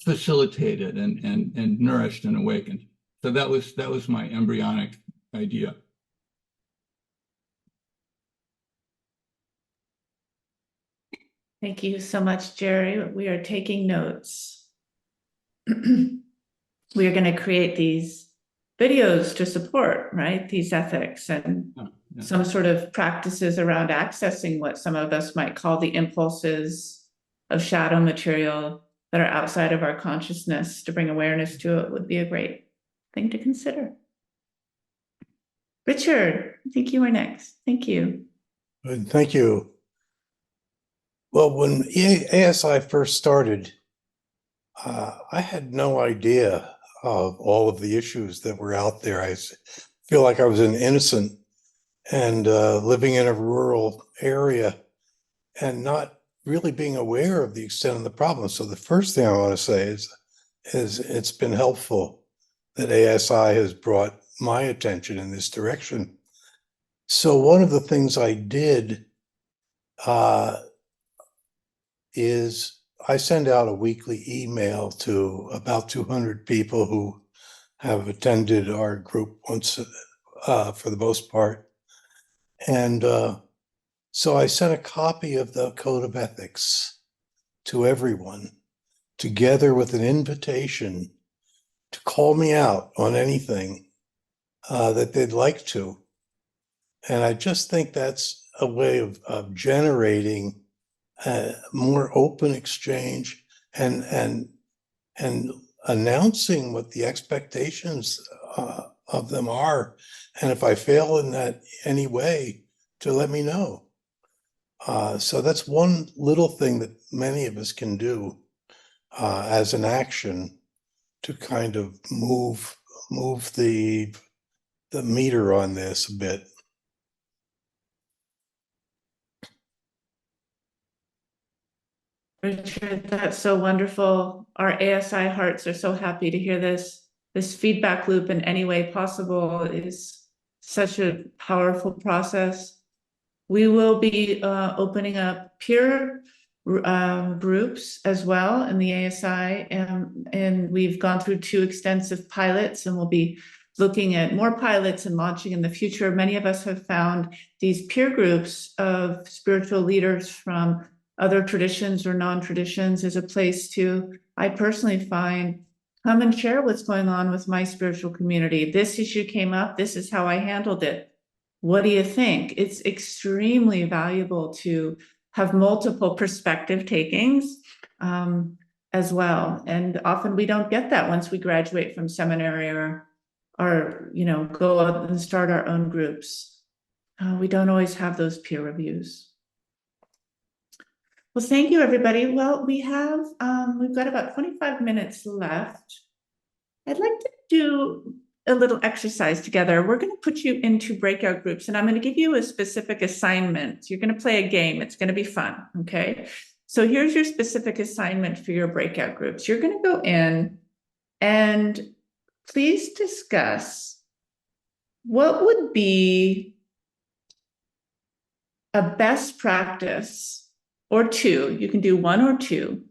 facilitated and nourished and awakened. So that was my embryonic idea. Thank you so much, Jerry. We are taking notes. We are going to create these videos to support, right, these ethics and some sort of practices around accessing what some of us might call the impulses of shadow material that are outside of our consciousness. To bring awareness to it would be a great thing to consider. Richard, I think you were next. Thank you. Good, thank you. Well, when ASI first started, I had no idea of all of the issues that were out there. I feel like I was an innocent and living in a rural area and not really being aware of the extent of the problem. So the first thing I want to say is it's been helpful that ASI has brought my attention in this direction. So one of the things I did is I send out a weekly email to about 200 people who have attended our group once, for the most part. And so I sent a copy of the Code of Ethics to everyone, together with an invitation to call me out on anything that they'd like to. And I just think that's a way of generating more open exchange and announcing what the expectations of them are. And if I fail in that any way, to let me know. So that's one little thing that many of us can do as an action to kind of move the meter on this a bit. Richard, that's so wonderful. Our ASI hearts are so happy to hear this. This feedback loop in any way possible is such a powerful process. We will be opening up peer groups as well in the ASI, and we've gone through 2 extensive pilots, and we'll be looking at more pilots and launching in the future. Many of us have found these peer groups of spiritual leaders from other traditions or non-traditions is a place to, I personally find, come and share what's going on with my spiritual community. This issue came up. This is how I handled it. What do you think? It's extremely valuable to have multiple perspective takings as well. And often we don't get that once we graduate from seminary or go out and start our own groups. We don't always have those peer reviews. Well, thank you, everybody. Well, we've got about 25 minutes left. I'd like to do a little exercise together. We're going to put you into breakout groups, and I'm going to give you a specific assignment. You're going to play a game. It's going to be fun, okay? So here's your specific assignment for your breakout groups. You're going to go in and please discuss what would be a best practice, or two, you can do one or two.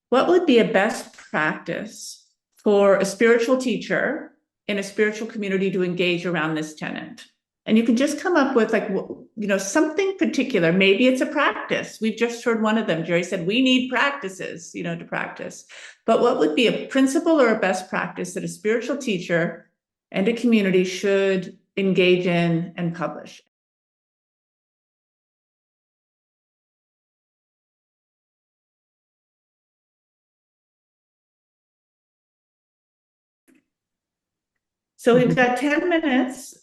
What would be a best practice for a spiritual teacher in a spiritual community to engage around this tenet? And you can just come up with like, something particular. Maybe it's a practice. We've just heard one of them. Jerry said, we need practices, to practice. But what would be a principle or a best practice that a spiritual teacher and a community should engage in and publish? So we've got 10 minutes.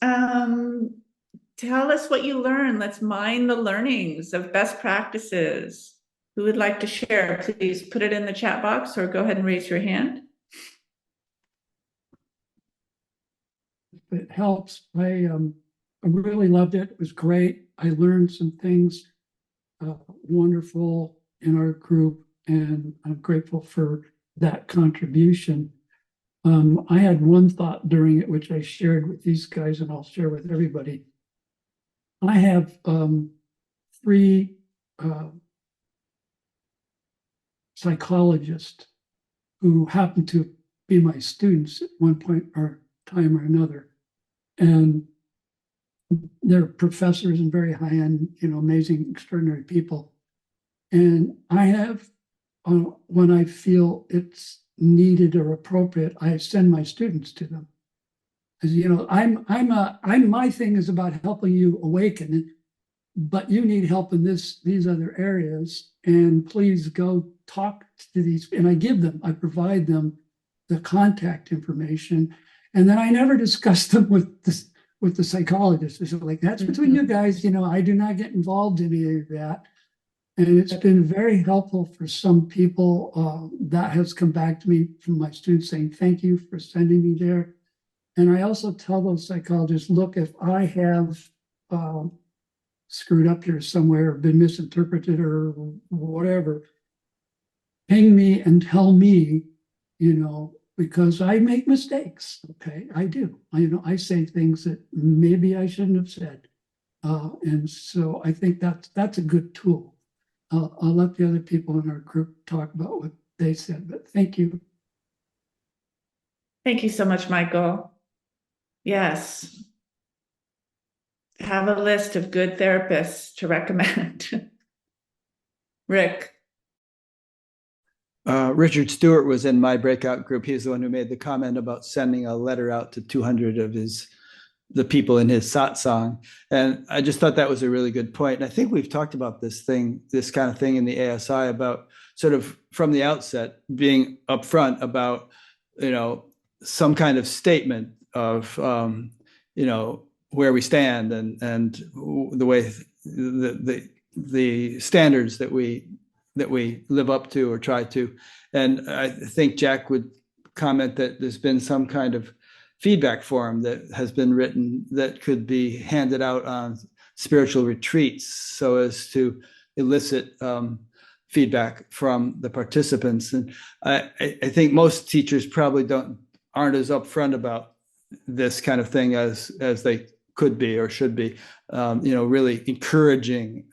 Tell us what you learned. Let's mine the learnings of best practices. Who would like to share? Please put it in the chat box or go ahead and raise your hand. It helps. I really loved it. It was great. I learned some things wonderful in our group, and I'm grateful for that contribution. I had one thought during it, which I shared with these guys, and I'll share with everybody. I have 3 psychologists who happen to be my students at one point or time or another. And they're professors and very high-end, amazing, extraordinary people. And I have, when I feel it's needed or appropriate, I send my students to them. As my thing is about helping you awaken, but you need help in these other areas, and please go talk to these. And I provide them the contact information, and then I never discuss them with the psychologist. It's like, that's between you guys. I do not get involved in any of that. And it's been very helpful for some people. That has come back to me from my students saying, thank you for sending me there. And I also tell those psychologists, look, if I have screwed up here somewhere, been misinterpreted or whatever, ping me and tell me, because I make mistakes. Okay, I do. I say things that maybe I shouldn't have said. And so I think that's a good tool. I'll let the other people in our group talk about what they said, but thank you. Thank you so much, Michael. Yes. Have a list of good therapists to recommend. Rick. Richard Stewart was in my breakout group. He's the one who made the comment about sending a letter out to 200 of the people in his satsang. And I just thought that was a really good point. And I think we've talked about this kind of thing in the ASI about sort of from the outset being upfront about, some kind of statement of, where we stand and the way the standards that we live up to or try to. And I think Jack would comment that there's been some kind of feedback form that has been written that could be handed out on spiritual retreats so as to elicit feedback from the participants. And I think most teachers probably aren't as upfront about this kind of thing as they could be or should be, really encouraging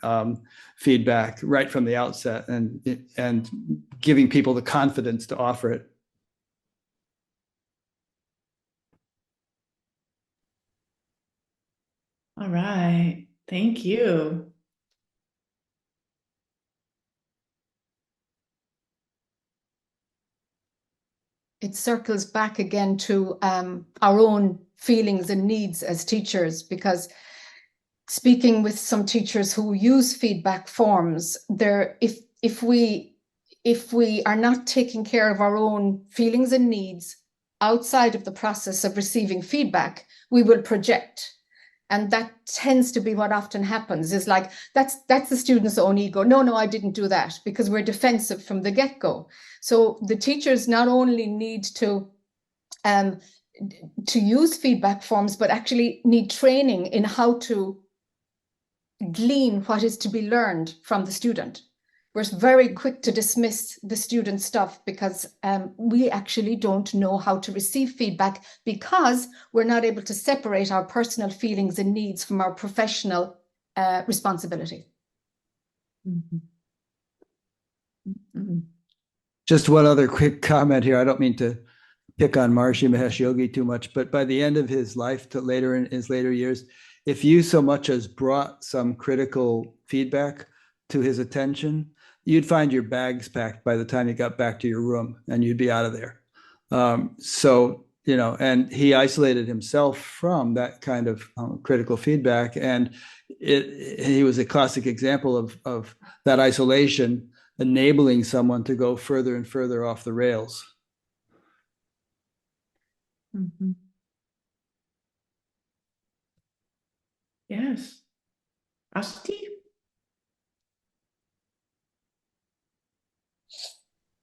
feedback right from the outset and giving people the confidence to offer it. All right. Thank you. It circles back again to our own feelings and needs as teachers, because speaking with some teachers who use feedback forms, if we are not taking care of our own feelings and needs outside of the process of receiving feedback, we will project. And that tends to be what often happens, is like, that's the student's own ego. No, I didn't do that, because we're defensive from the get-go. So the teachers not only need to use feedback forms, but actually need training in how to glean what is to be learned from the student. we're very quick to dismiss the student stuff because we actually don't know how to receive feedback because we're not able to separate our personal feelings and needs from our professional responsibility. Mhm. Mhm. Just one other quick comment here. I don't mean to pick on Maharishi Mahesh Yogi too much, but by the end of his life, to later in his later years, if you so much as brought some critical feedback to his attention, you'd find your bags packed by the time you got back to your room and you'd be out of there. So, you know, and he isolated himself from that kind of critical feedback. And he was a classic example of that isolation enabling someone to go further and further off the rails. Mhm. Yes. Asti?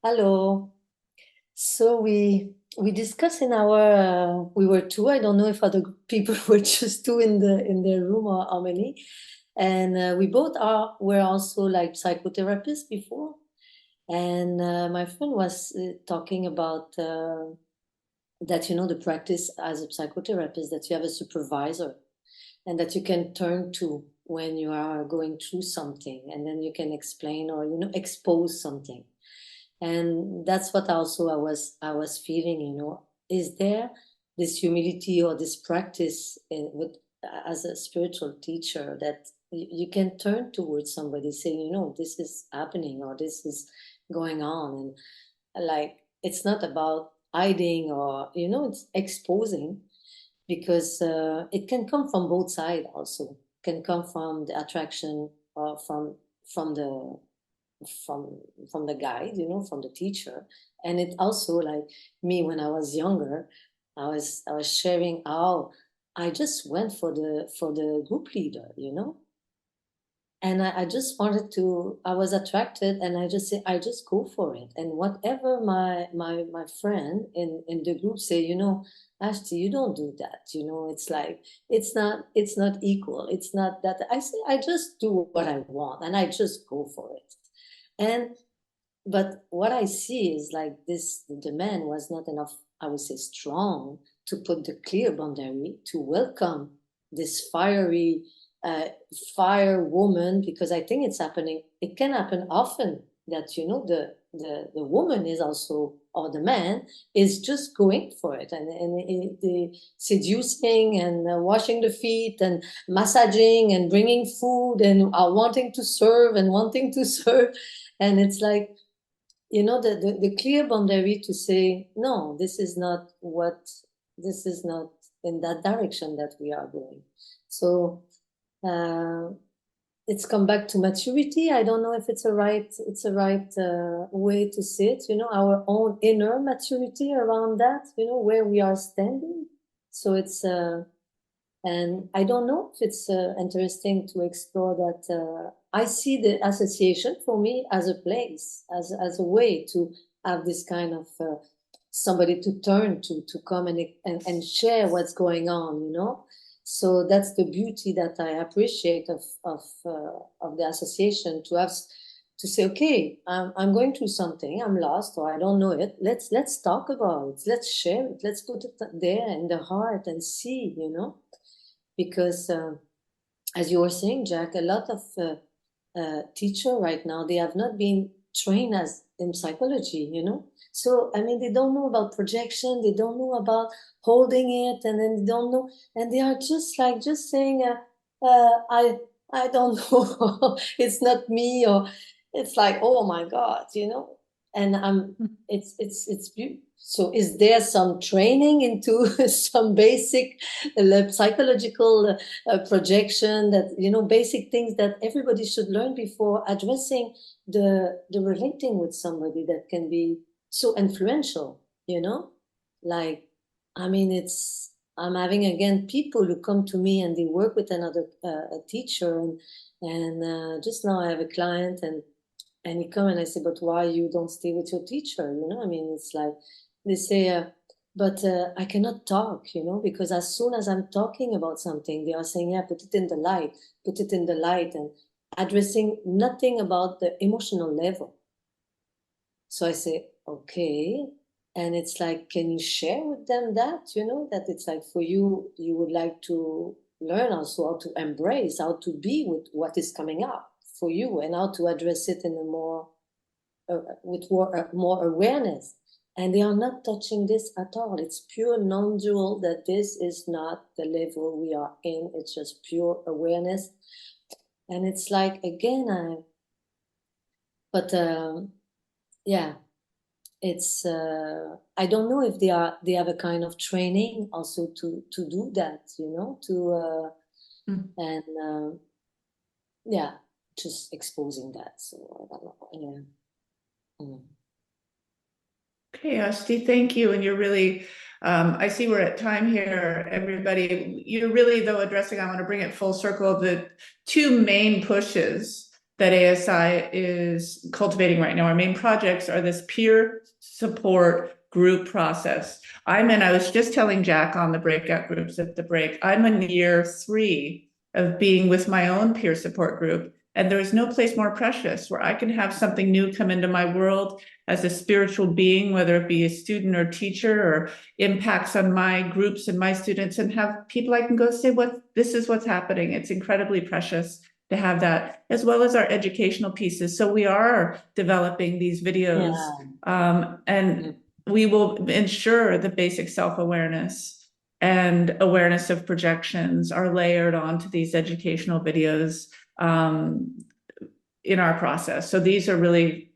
Hello. So we discussed in our we were two. I don't know if other people were just two in the room or how many. And we both were also like psychotherapists before. And my friend was talking about that, you know, the practice as a psychotherapist, that you have a supervisor and that you can turn to when you are going through something, and then you can explain or, you know, expose something. And that's what also I was feeling, you know, is there this humility or this practice as a spiritual teacher that you can turn towards somebody saying, you know, this is happening or this is going on, and like it's not about hiding or, you know, it's exposing, because it can come from both sides also. It can come from the attraction or from the from the guide, you know, from the teacher. And it also, like me when I was younger, I was sharing how I just went for the group leader, you know. And I just wanted to, I was attracted, and I just say, I just go for it. And whatever my friend in the group say, you know, Ashti, you don't do that. You know, it's like, it's not equal. It's not that. I say, I just do what I want and I just go for it. And, but what I see is like this, the man was not enough, I would say, strong to put the clear boundary to welcome this fiery fire woman, because I think it's happening. It can happen often that, you know, the woman is also, or the man is just going for it, and the seducing and washing the feet and massaging and bringing food and wanting to serve and wanting to serve. And it's like, you know, the clear boundary to say, no, this is not in that direction that we are going. So it's come back to maturity. I don't know if it's a right way to say it, you know, our own inner maturity around that, you know, where we are standing. So it's and I don't know if it's interesting to explore that. I see the association for me as a place, as a way to have this kind of somebody to turn to come and share what's going on, you know. So that's the beauty that I appreciate of the association, to have to say, okay, I'm going through something, I'm lost, or I don't know it. Let's talk about it. Let's share it. Let's put it there in the heart and see, you know, because as you were saying, Jack, a lot of teacher right now, they have not been trained as in psychology, you know. So I mean, they don't know about projection, they don't know about holding it, and then they don't know, and they are just saying, I don't know, it's not me, or it's like, oh my God, you know. And it's beautiful. So is there some training into some basic psychological projection, that, you know, basic things that everybody should learn before addressing the relating with somebody that can be so influential, you know? Like, I mean, I'm having again people who come to me and they work with another a teacher, and just now I have a client, and he come and I say, but why you don't stay with your teacher? You know, I mean, it's like they say, but I cannot talk, you know, because as soon as I'm talking about something, they are saying, yeah, put it in the light, addressing nothing about the emotional level. So I say, okay. And it's like, can you share with them that, that it's like for you, you would like to learn also how to embrace, how to be with what is coming up for you, and how to address it in a more, with more awareness. And they are not touching this at all. It's pure non-dual, that this is not the level we are in. It's just pure awareness. And it's like, again, yeah, it's I don't know if they have a kind of training also to do that, and yeah, just exposing that. So I don't know. Yeah. Okay, Asti, thank you. And you're really, I see we're at time here, everybody. You're really, though, addressing, I want to bring it full circle, the two main pushes that ASI is cultivating right now. Our main projects are this peer support group process. I was just telling Jack on the breakout groups at the break, I'm in year 3 of being with my own peer support group. And there is no place more precious where I can have something new come into my world as a spiritual being, whether it be a student or teacher, or impacts on my groups and my students, and have people I can go say, this is what's happening. It's incredibly precious to have that, as well as our educational pieces. So we are developing these videos, and we will ensure the basic self-awareness and awareness of projections are layered onto these educational videos in our process. So these are really,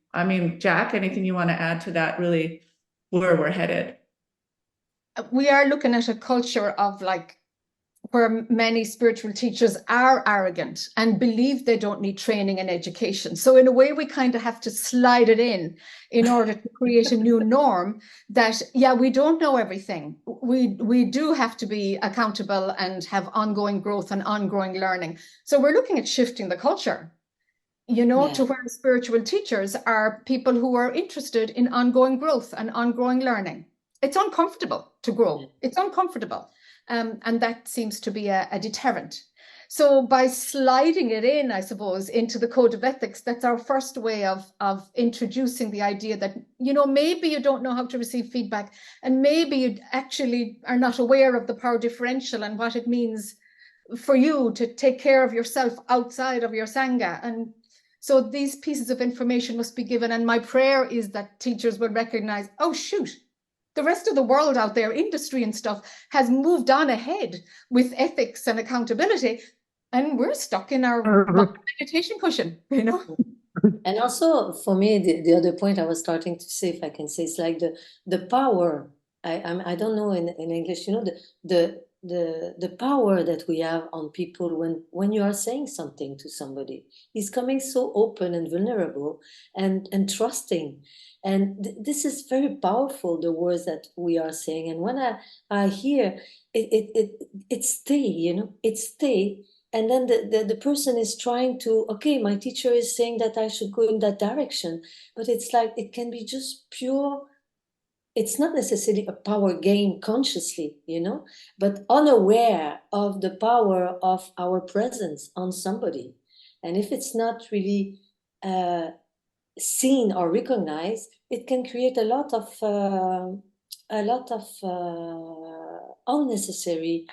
Jack, anything you want to add to that, really where we're headed? We are looking at a culture of where many spiritual teachers are arrogant and believe they don't need training and education. So in a way, we kind of have to slide it in order to create a new norm that, yeah, we don't know everything. We do have to be accountable and have ongoing growth and ongoing learning. So we're looking at shifting the culture, to where spiritual teachers are people who are interested in ongoing growth and ongoing learning. It's uncomfortable to grow. It's uncomfortable. And that seems to be a deterrent. So by sliding it in, I suppose, into the code of ethics, that's our first way of introducing the idea that, maybe you don't know how to receive feedback, and maybe you actually are not aware of the power differential and what it means for you to take care of yourself outside of your Sangha. And so these pieces of information must be given. And my prayer is that teachers will recognize, oh, shoot, the rest of the world out there, industry and stuff, has moved on ahead with ethics and accountability, and we're stuck in our meditation cushion, And also, for me, the other point I was starting to say, if I can say, it's like the power. I don't know in English, the power that we have on people when you are saying something to somebody is coming so open and vulnerable and trusting. And this is very powerful, the words that we are saying. And when I hear it stay, it stay. And then the person is trying to, okay, my teacher is saying that I should go in that direction. But it's like, it can be just pure. It's not necessarily a power game consciously, but unaware of the power of our presence on somebody. And if it's not really seen or recognized, it can create a lot of unnecessary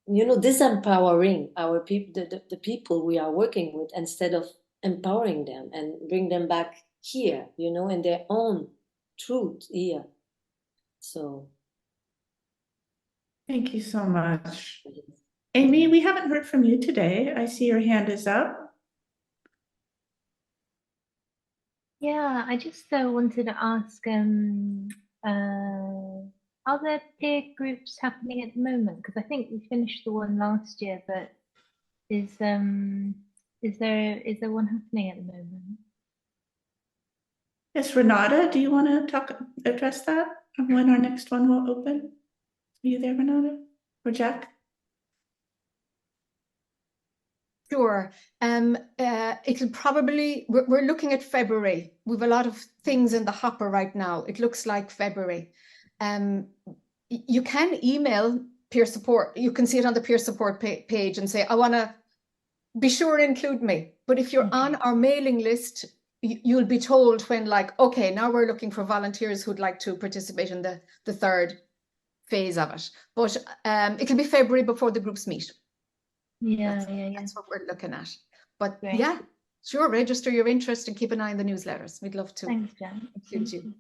disempowering our people, the people we are working with, instead of empowering them and bring them back here, in their own truth here. So thank you so much. Amy, we haven't heard from you today. I see your hand is up. Yeah, I just wanted to ask, are there peer groups happening at the moment? Because I think we finished the one last year, but is there one happening at the moment? Yes, Renata, do you want to address that? When our next one will open? Are you there, Renata? Or Jack? Sure. It'll probably, we're looking at February. We have a lot of things in the hopper right now. It looks like February. You can email peer support. You can see it on the peer support page and say, I want to be sure to include me. But if you're on our mailing list, you'll be told when, like, okay, now we're looking for volunteers who'd like to participate in the third phase of it. But it'll be February before the groups meet. Yeah, that's what we're looking at. But Great. yeah, sure, register your interest and keep an eye on the newsletters. We'd love to Thanks, Jen. include you.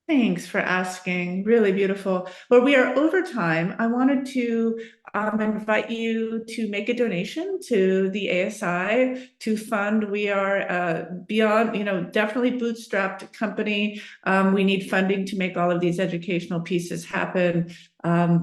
Thanks for asking. Really beautiful. Well, we are over time. I wanted to invite you to make a donation to the ASI to fund. We are beyond, definitely bootstrapped company. We need funding to make all of these educational pieces happen.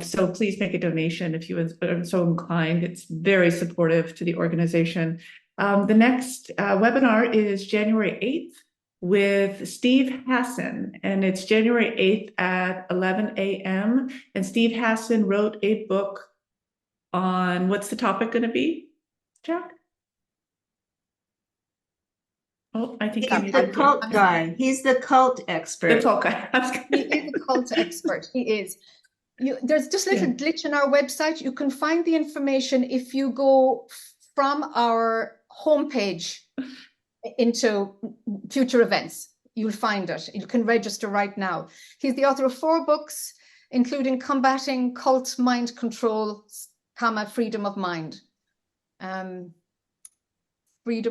So please make a donation if you are so inclined. It's very supportive to the organization. The next webinar is January 8th. With Steve Hassan, and it's January 8th at 11 a.m. And Steve Hassan wrote a book on, what's the topic going to be, Jack? Oh, I think he's the cult guy. He's the cult expert. The cult guy. He is a cult expert. He is. There's just a little glitch in our website. You can find the information if you go from our homepage into future events. You'll find it. You can register right now. He's the author of 4 books, including Combating Cult Mind Control, Freedom of Mind. Freedom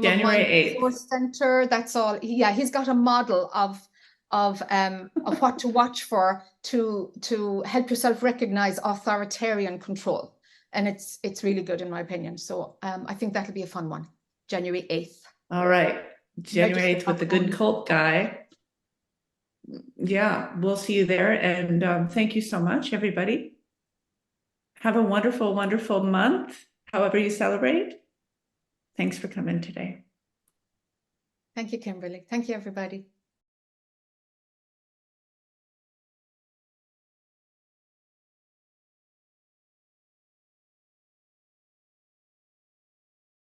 January of Mind 8th. Force Center. That's all. Yeah, he's got a model of what to watch for to help yourself recognize authoritarian control. And it's really good in my opinion. So I think that'll be a fun one. January 8th. All right. January 8th with the good cult guy. Yeah, we'll see you there. And thank you so much, everybody. Have a wonderful, wonderful month, however you celebrate. Thanks for coming today. Thank you, Kimberly. Thank you, everybody.